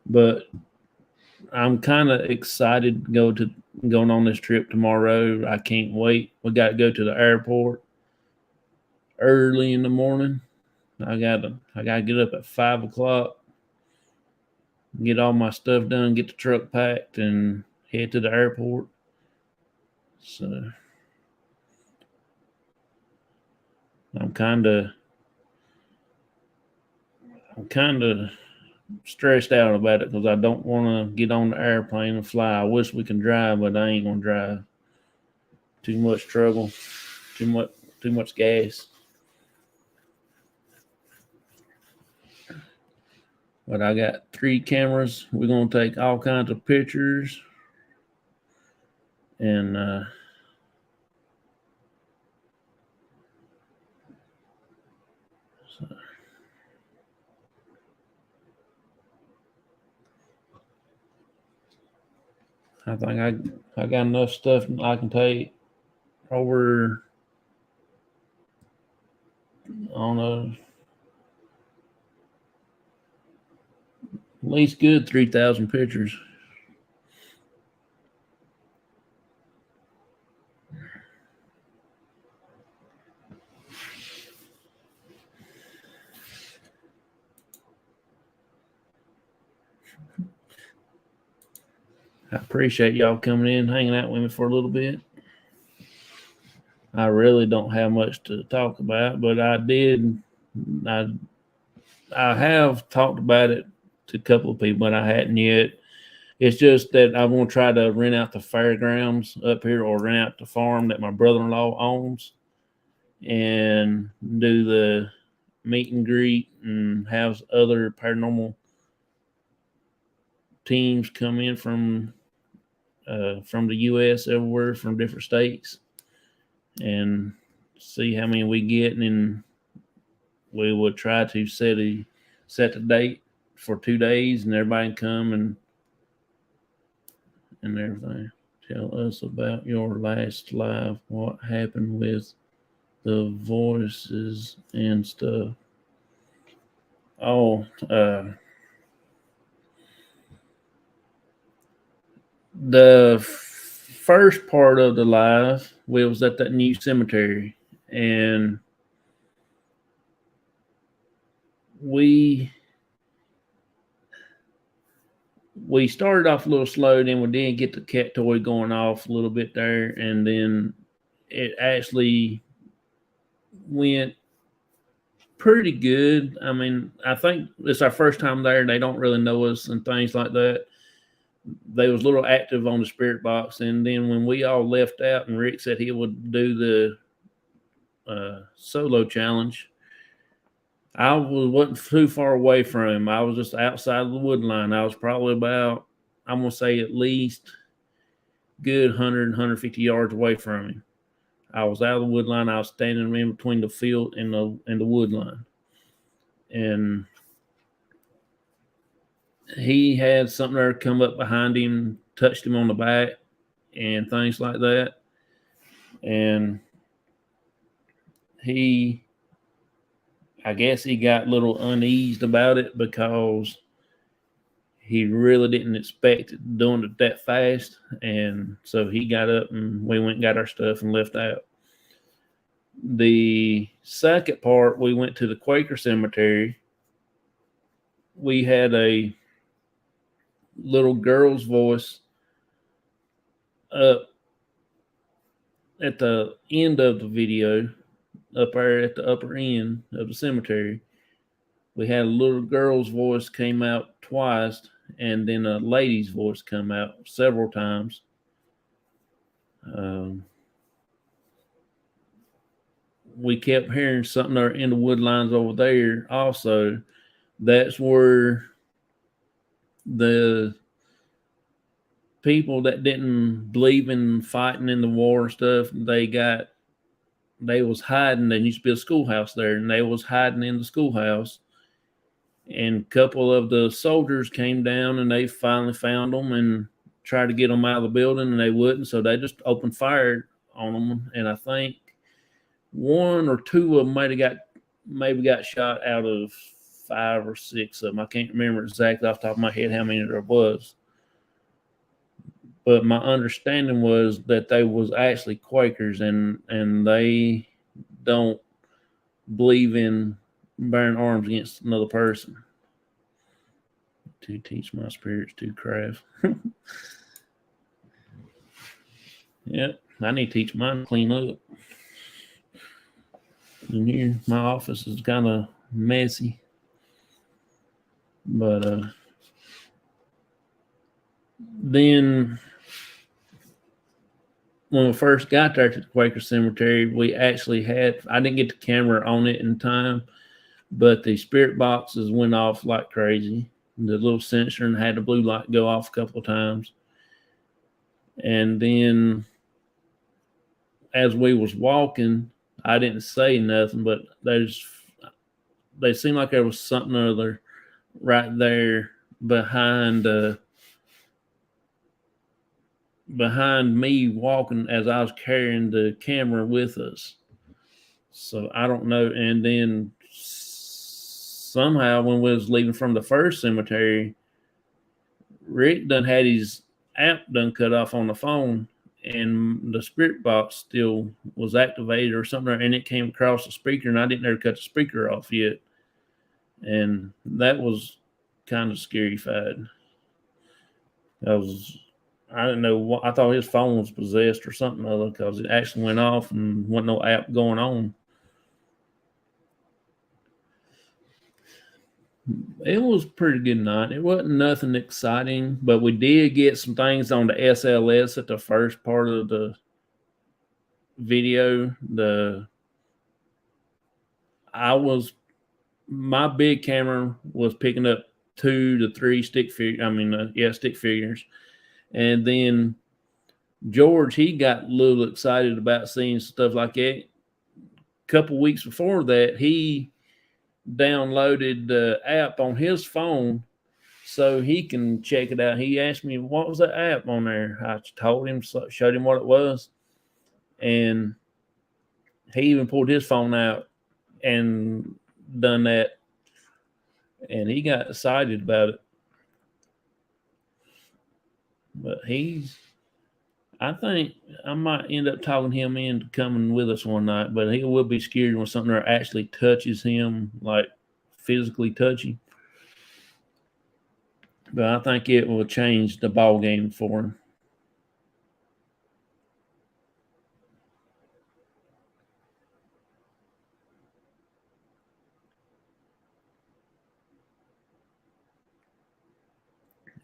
But I'm kind of excited to going on this trip tomorrow. I can't wait. We got to go to the airport early in the morning. I gotta get up at 5:00, get all my stuff done, get the truck packed, and head to the airport. So I'm kind of stressed out about it because I don't want to get on the airplane and fly. I wish we can drive, but I ain't gonna drive. Too much trouble, too much gas. But I got 3 cameras. We're gonna take all kinds of pictures, and I think I got enough stuff I can take over. I don't know, at least good 3,000 pictures. I appreciate y'all coming in, hanging out with me for a little bit. I really don't have much to talk about, but I have talked about it to a couple of people, but I hadn't yet. It's just that I want to try to rent out the fairgrounds up here or rent out the farm that my brother-in-law owns and do the meet and greet and have other paranormal teams come in from the U.S. everywhere from different states and see how many we get, and then we would try to set the date for 2 days, and everybody can come and everything. Tell us about your last live. What happened with the voices and stuff? Oh, the first part of the live, we was at that new cemetery, and we started off a little slow, then we did get the cat toy going off a little bit there, and then it actually went pretty good. I mean, I think it's our first time there. They don't really know us and things like that. They was a little active on the spirit box, and then when we all left out and Rick said he would do the solo challenge, I wasn't too far away from him. I was just outside of the wood line. I was probably about, I'm going to say at least good 100, 150 yards away from him. I was out of the wood line. I was standing in between the field and the wood line. And he had something there come up behind him, touched him on the back and things like that. And I guess he got a little uneased about it because he really didn't expect doing it that fast. And so he got up and we went and got our stuff and left out. The second part, we went to the Quaker cemetery. We had a little girl's voice up at the end of the video, up there at the upper end of the cemetery. We had a little girl's voice came out twice, and then a lady's voice come out several times. We kept hearing something there in the wood lines over there also. That's where the people that didn't believe in fighting in the war and stuff, they was hiding. There used to be a schoolhouse there, and they was hiding in the schoolhouse. And a couple of the soldiers came down, and they finally found them and tried to get them out of the building, and they wouldn't. So they just opened fire on them. And I think one or two of them maybe got shot out of 5 or 6 of them. I can't remember exactly off the top of my head how many there was. But my understanding was that they was actually Quakers, and they don't believe in bearing arms against another person. To teach my spirits to craft. Yep, I need to teach mine to clean up. In here, my office is kind of messy. But then when we first got there to the Quaker Cemetery, we actually I didn't get the camera on it in time, but the spirit boxes went off like crazy. The little sensor and had the blue light go off a couple of times. And then as we was walking, I didn't say nothing, but they seemed like there was something or other right there behind behind me walking as I was carrying the camera with us. So I don't know. And then somehow when we was leaving from the first cemetery, Rick done had his app done cut off on the phone, and the spirit box still was activated or something, and it came across the speaker, and I didn't ever cut the speaker off yet. And that was kind of scary fied. I didn't know what, I thought his phone was possessed or something other, because it actually went off and wasn't no app going on. It was a pretty good night. It wasn't nothing exciting, but we did get some things on the SLS at the first part of the video. My big camera was picking up 2 to 3 stick figures, and then George, he got a little excited about seeing stuff like that. A couple weeks before that, he downloaded the app on his phone so he can check it out. He asked me, what was that app on there? I told him, showed him what it was. And he even pulled his phone out and done that. And he got excited about it. But I think I might end up talking him into coming with us one night, but he will be scared when something actually touches him, like physically touching. But I think it will change the ball game for him.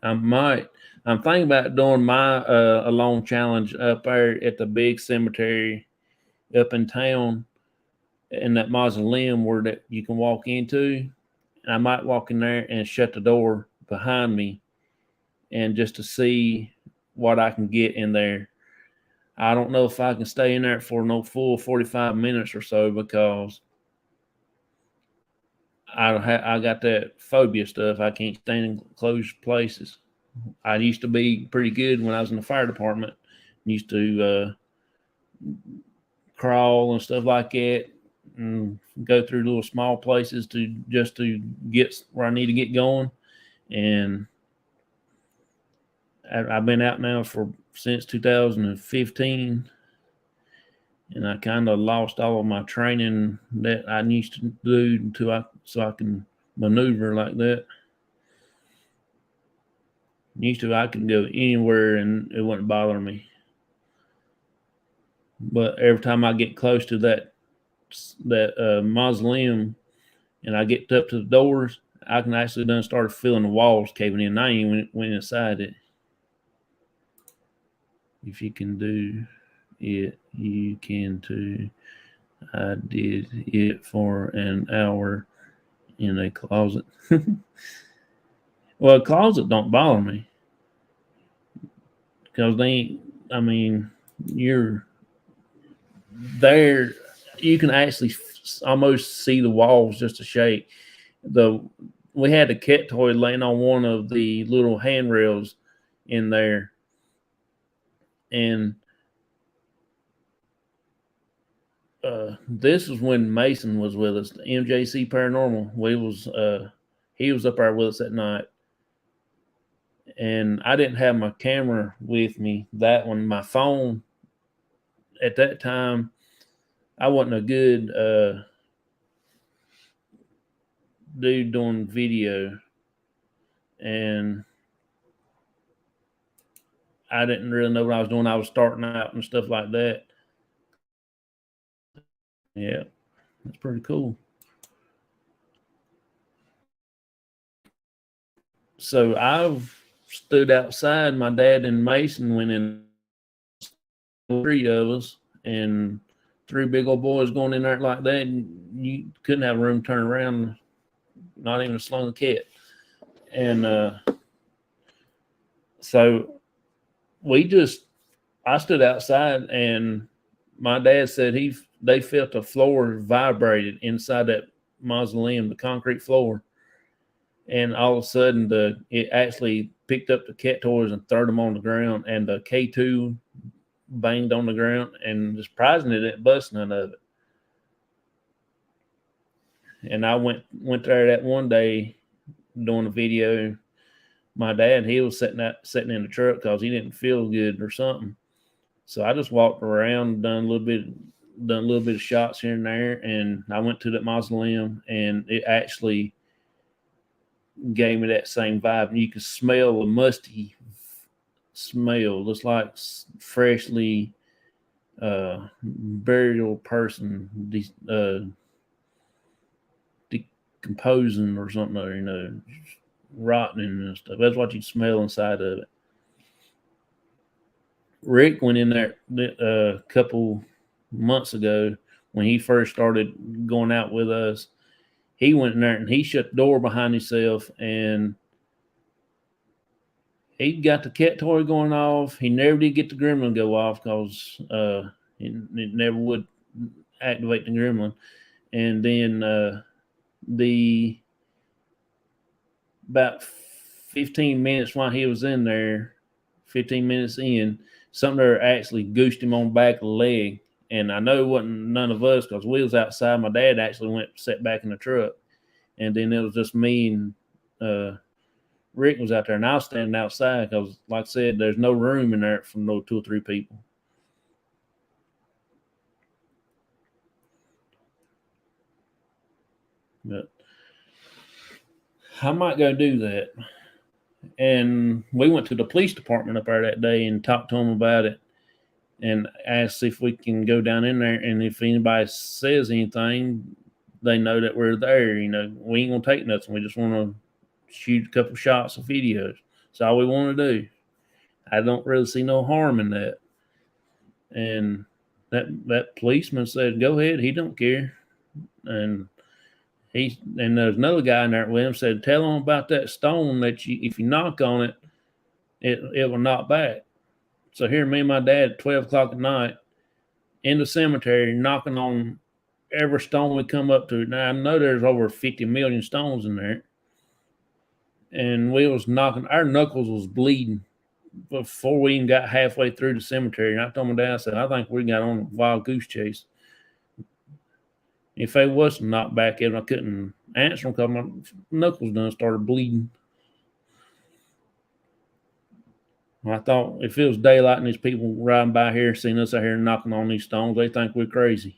I'm thinking about doing my alone challenge up there at the big cemetery up in town, in that mausoleum where that you can walk into. And I might walk in there and shut the door behind me, and just to see what I can get in there. I don't know if I can stay in there for no full 45 minutes or so, because I got that phobia stuff. I can't stand in closed places. I used to be pretty good when I was in the fire department. Used to crawl and stuff like that, and go through little small places to get where I need to get going. And I've been out now since 2015, and I kind of lost all of my training that I used to do so I can maneuver like that. Used to, I could go anywhere and it wouldn't bother me. But every time I get close to that mausoleum and I get up to the doors, I can actually then start feeling the walls caving in. I ain't even went inside it. If you can do it, you can too. I did it for an hour in a closet. Well, a closet don't bother me, because you're there. You can actually almost see the walls just a shake. We had a cat toy laying on one of the little handrails in there, and this was when Mason was with us, the MJC Paranormal. He was up there with us that night, and I didn't have my camera with me. That one, my phone at that time, I wasn't a good dude doing video, and I didn't really know what I was doing. I was starting out and stuff like that. Yeah, that's pretty cool. So I've stood outside. My dad and Mason went in, 3 of us, and 3 big old boys going in there like that. And you couldn't have room to turn around, not even a slung cat. And so I stood outside, and my dad said they felt the floor vibrated inside that mausoleum, the concrete floor. And all of a sudden, it actually picked up the cat toys and threw them on the ground, and the K2 banged on the ground, and surprisingly, it didn't bust none of it. And I went there that one day doing a video. My dad, he was sitting in the truck because he didn't feel good or something. So I just walked around, done a little bit of shots here and there, and I went to that mausoleum, and it actually gave me that same vibe. And you could smell a musty smell, just like freshly burial person decomposing or something, or rotting and stuff. That's what you smell inside of it. Rick went in there a couple months ago when he first started going out with us. He went in there and he shut the door behind himself, and he got the cat toy going off. He never did get the gremlin go off because it never would activate the gremlin. And then about 15 minutes while he was in there, 15 minutes in, something there actually goosed him on the back of the leg. And I know it wasn't none of us because we was outside. My dad actually went sat back in the truck. And then it was just me and Rick was out there, and I was standing outside because, like I said, there's no room in there for no 2 or 3 people. But I might go do that. And we went to the police department up there that day and talked to them about it and asked if we can go down in there, and if anybody says anything, they know that we're there. We ain't gonna take nothing. We just want to shoot a couple shots of videos. That's all we want to do. I don't really see no harm in that. And that policeman said, "Go ahead. He don't care." And there's another guy in there with him said, "Tell him about that stone that if you knock on it, it will knock back." So here, me and my dad at 12 o'clock at night in the cemetery knocking on every stone we come up to. Now I know there's over 50 million stones in there. And we was knocking, our knuckles was bleeding before we even got halfway through the cemetery. And I told my dad, I said, "I think we got on a wild goose chase." If they wasn't knocked back in, I couldn't answer them because my knuckles done started bleeding. I thought if it was daylight and these people riding by here, seeing us out here knocking on these stones, they think we're crazy.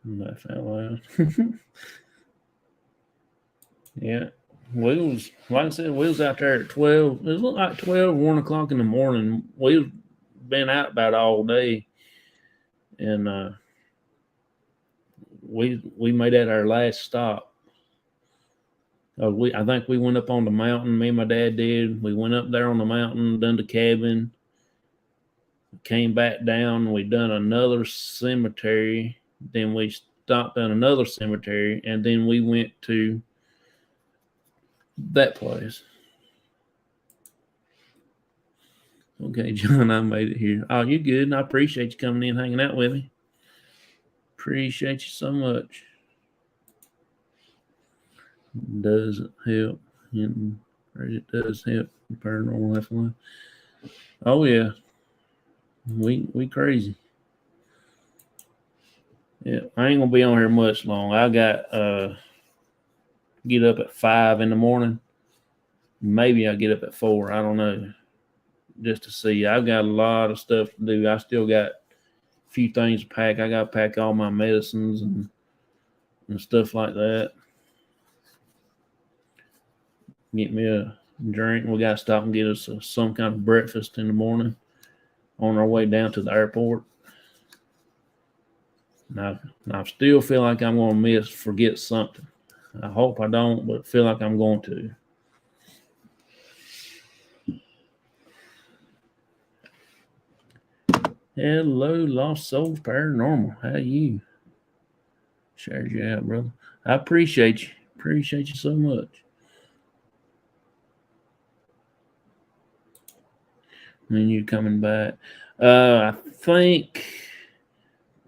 Laugh out loud. Yeah. We was, like I said, we was out there at 12. It was like 12, 1 o'clock in the morning. We've been out about all day. And we made that our last stop. I think we went up on the mountain. Me and my dad did. We went up there on the mountain, done the cabin, came back down. We done another cemetery. Then we stopped at another cemetery, and then we went to that place. Okay, John, I made it here. Oh, you're good. I appreciate you coming in, hanging out with me. Appreciate you so much. Does help. It does help. Paranormal lifeline. Oh yeah, we crazy. Yeah, I ain't gonna be on here much long. I got get up at 5 in the morning. Maybe I get up at 4. I don't know. Just to see. I've got a lot of stuff to do. I still got a few things to pack. I got to pack all my medicines and stuff like that. Get me a drink. We got to stop and get us some kind of breakfast in the morning on our way down to the airport. Now I still feel like I'm going to forget something. I hope I don't, but feel like I'm going to. Hello, Lost Souls Paranormal. How you? Shares you out, brother. I appreciate you. Appreciate you so much. And you coming back? I think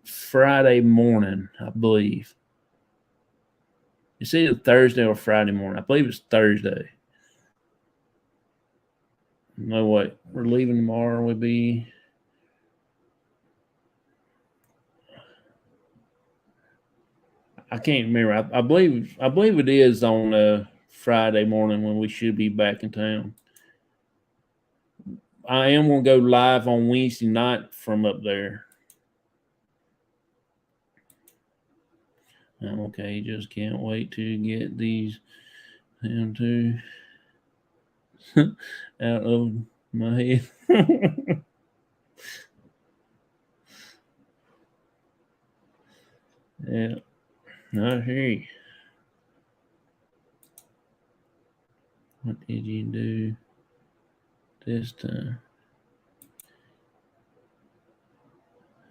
Friday morning, I believe. It's either Thursday or Friday morning. I believe it's Thursday. No, wait. We're leaving tomorrow. We'll be. I can't remember. I believe it is on Friday morning when we should be back in town. I am gonna go live on Wednesday night from up there. I'm okay. Just can't wait to get these into out of my head. Yeah. I hear you. What did you do this time?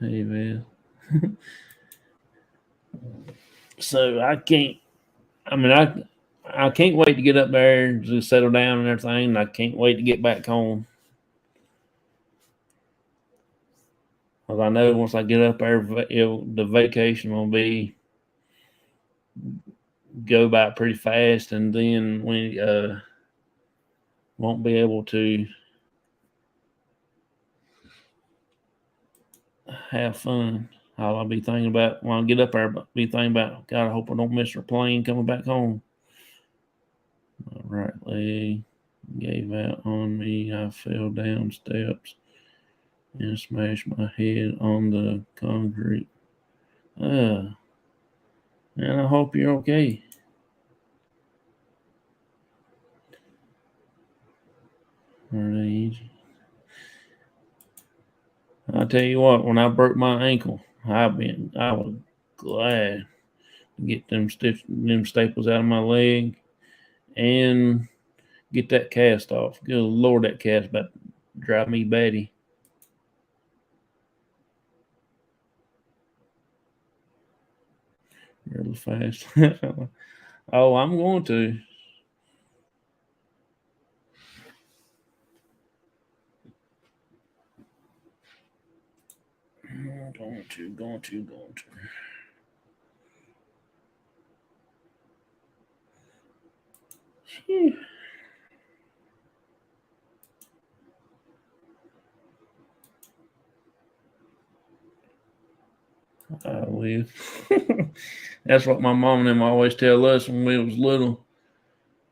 Hey, man. So I can't. I mean, I can't wait to get up there and just settle down and everything. And I can't wait to get back home. Because I know once I get up there, the vacation will be go by pretty fast, and then we won't be able to have fun. All I'll be thinking about when I get up there, be thinking about, God, I hope I don't miss our plane coming back home. My right leg gave out on me. I fell down steps and smashed my head on the concrete. And I hope you're okay. I tell you what, when I broke my ankle, I was glad to get them staples out of my leg and get that cast off. Good Lord, that cast about to drive me batty. Really fast. Oh, I'm going to. Going to. Phew. I will. That's what my mom and them always tell us when we was little.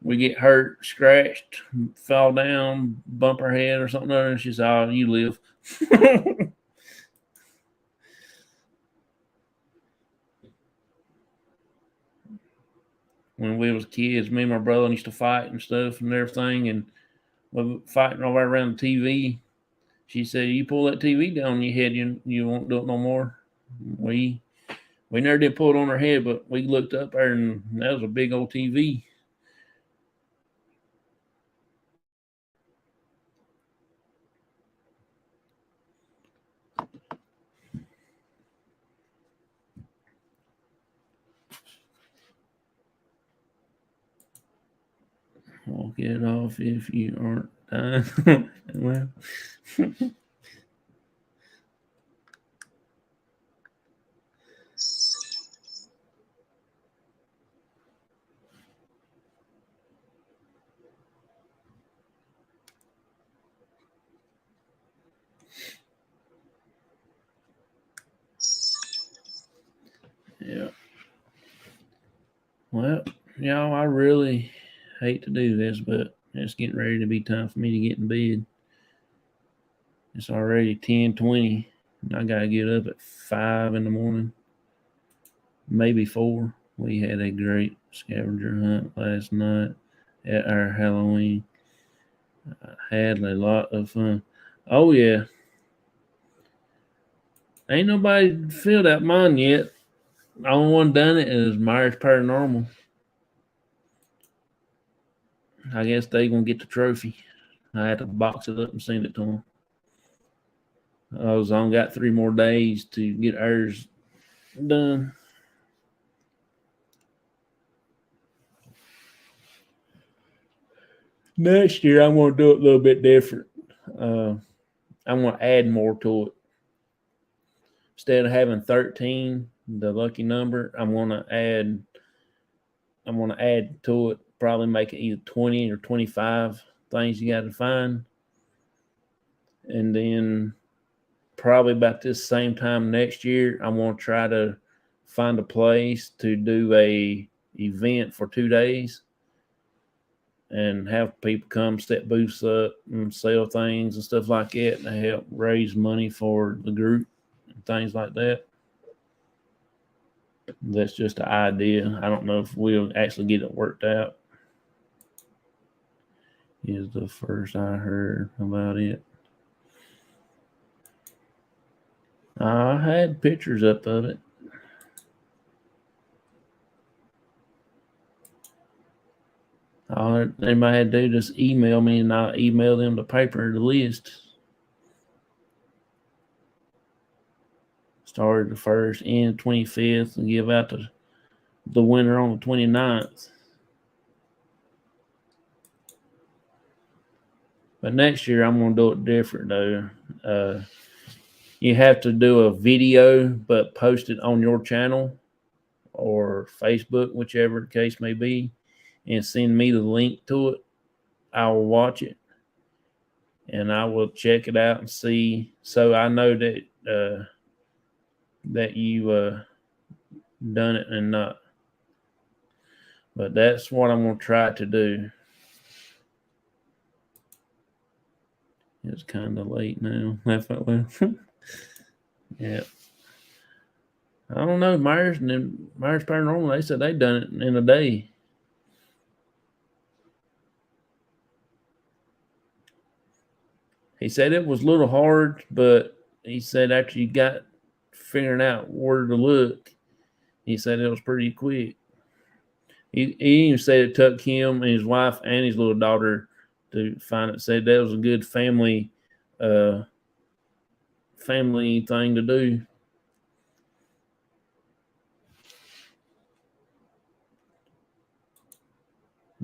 We get hurt, scratched, fall down, bump our head or something, and she said, "Oh, you live." When we was kids, me and my brother used to fight and stuff and everything, and we were fighting all around the TV. She said, "You pull that TV down on your head, you won't do it no more." We never did pull it on our head, but we looked up there and that was a big old TV. Walk it off if you aren't dying. Well, yeah. Well, y'all, I really hate to do this, but it's getting ready to be time for me to get in bed. It's already 10:20. I gotta get up at 5 in the morning, maybe 4. We had a great scavenger hunt last night at our Halloween. I had a lot of fun. Oh yeah, ain't nobody filled out mine yet. The only one done it is Myers Paranormal. I guess they gonna get the trophy. I had to box it up and send it to them. I was on got 3 more days to get ours done. Next year, I'm going to do it a little bit different. I want to add more to it. Instead of having 13, the lucky number, I want to add to it, probably make it either 20 or 25 things you got to find. And then probably about this same time next year, I want to try to find a place to do a event for 2 days and have people come set booths up and sell things and stuff like that, and help raise money for the group and things like that. That's just an idea. I don't know if we'll actually get it worked out. Is the first I heard about it. I had pictures up of it. All anybody had to do just email me, and I'll email them the paper, the list. Started the 1st and 25th, and give out the winner on the 29th. But next year, I'm going to do it different, though. You have to do a video, but post it on your channel or Facebook, whichever the case may be, and send me the link to it. I will watch it, and I will check it out and see. So I know that that you done it and not. But that's what I'm going to try to do. It's kind of late now. Yeah. I don't know. Myers Paranormal, they said they done it in a day. He said it was a little hard, but he said after you got figuring out where to look, he said it was pretty quick. He even said it took him and his wife and his little daughter to find it. Said that was a good family thing to do.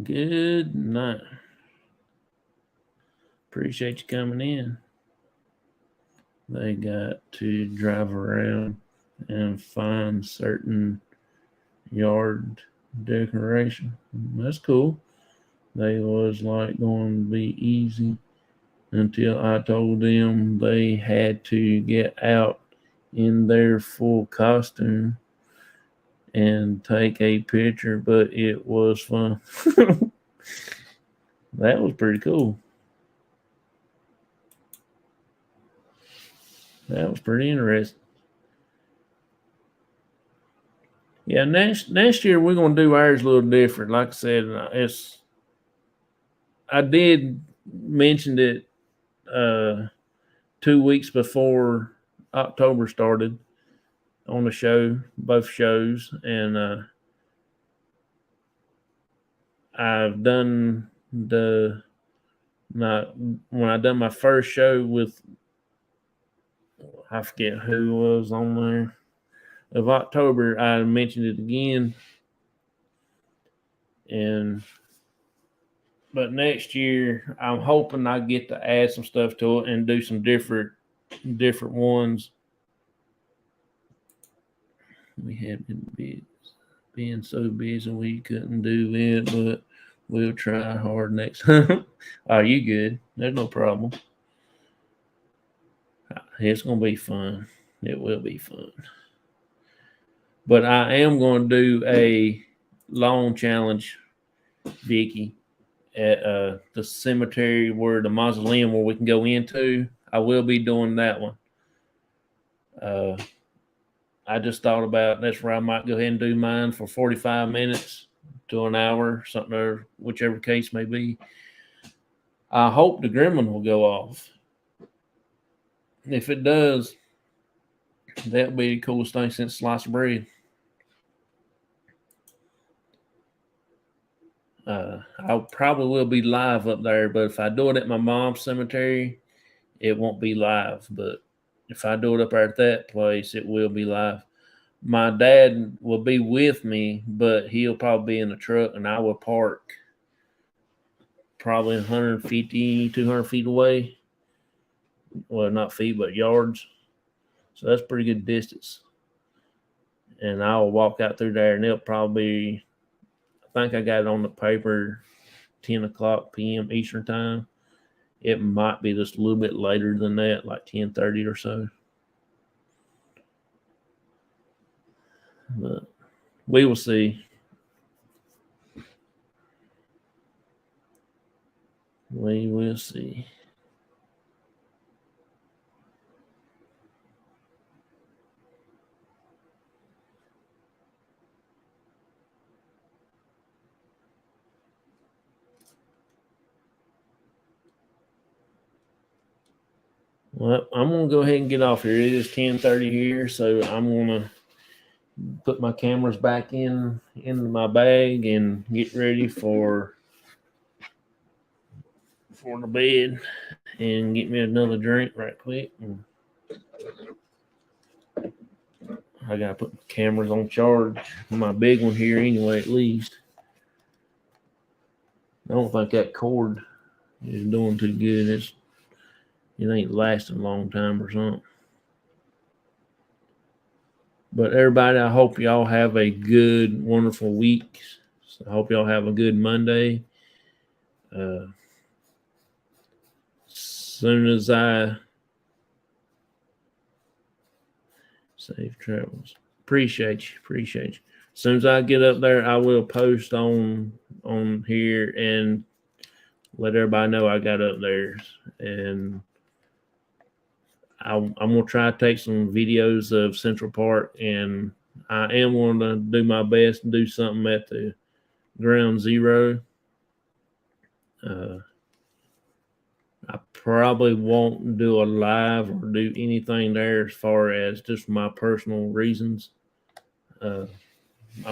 Good night. Appreciate you coming in. They got to drive around and find certain yard decoration. That's cool. They was like going to be easy until I told them they had to get out in their full costume and take a picture, but it was fun. That was pretty cool. That was pretty interesting. Yeah, next year we're gonna do ours a little different. Like I said, I did mention it 2 weeks before October started on the show, both shows, and I've done when I done my first show with, I forget who was on there, of October, I mentioned it again. But next year, I'm hoping I get to add some stuff to it and do some different ones. We have been being so busy we couldn't do it, but we'll try hard next time. Are you good? There's no problem. It's going to be fun. It will be fun. But I am going to do a long challenge, Vicky, at the cemetery where the mausoleum where we can go into. I will be doing that one. I just thought about that's where I might go ahead and do mine for 45 minutes to an hour, something, or whichever case may be. I hope the gremlin will go off. If it does, that'll be the coolest thing since sliced bread. I probably will be live up there, but if I do it at my mom's cemetery, it won't be live. But if I do it up there at that place, it will be live. My dad will be with me, but he'll probably be in the truck, and I will park probably 150, 200 feet away. well, not feet, but yards. So that's pretty good distance. And I'll walk out through there, and it'll probably, I think I got it on the paper, 10 o'clock p.m. Eastern time. It might be just a little bit later than that, like 10:30 or so. But we will see. We will see. Well, I'm gonna go ahead and get off here. It is 10:30 here, so I'm gonna put my cameras back in my bag and get ready for the bed and get me another drink right quick. And I gotta put my cameras on charge. My big one here anyway, at least. I don't think that cord is doing too good. It ain't lasting a long time or something. But everybody, I hope y'all have a good, wonderful week. So I hope y'all have a good Monday. Soon as I safe travels, appreciate you. As soon as I get up there, I will post on here and let everybody know I got up there. And I'm gonna try to take some videos of Central Park, and I am going to do my best and do something at the Ground Zero. I probably won't do a live or do anything there as far as just my personal reasons. I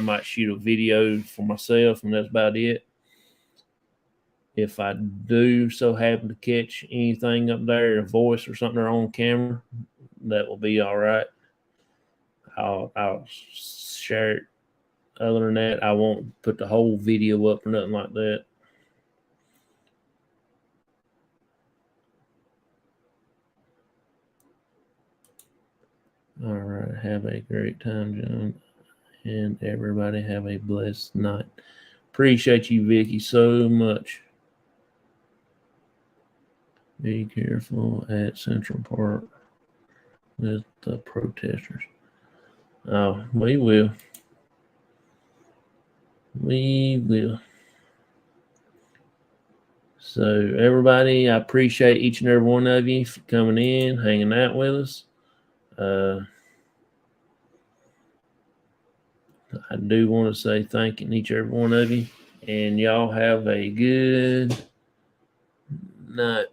might shoot a video for myself, and that's about it. If I do so happen to catch anything up there, a voice or something on camera, that will be all right. I'll share it. Other than that, I won't put the whole video up or nothing like that. All right. Have a great time, John. And everybody have a blessed night. Appreciate you, Vicky, so much. Be careful at Central Park with the protesters. Oh, we will. We will. So, everybody, I appreciate each and every one of you for coming in, hanging out with us. I do want to say thank you, each and every one of you. And y'all have a good night.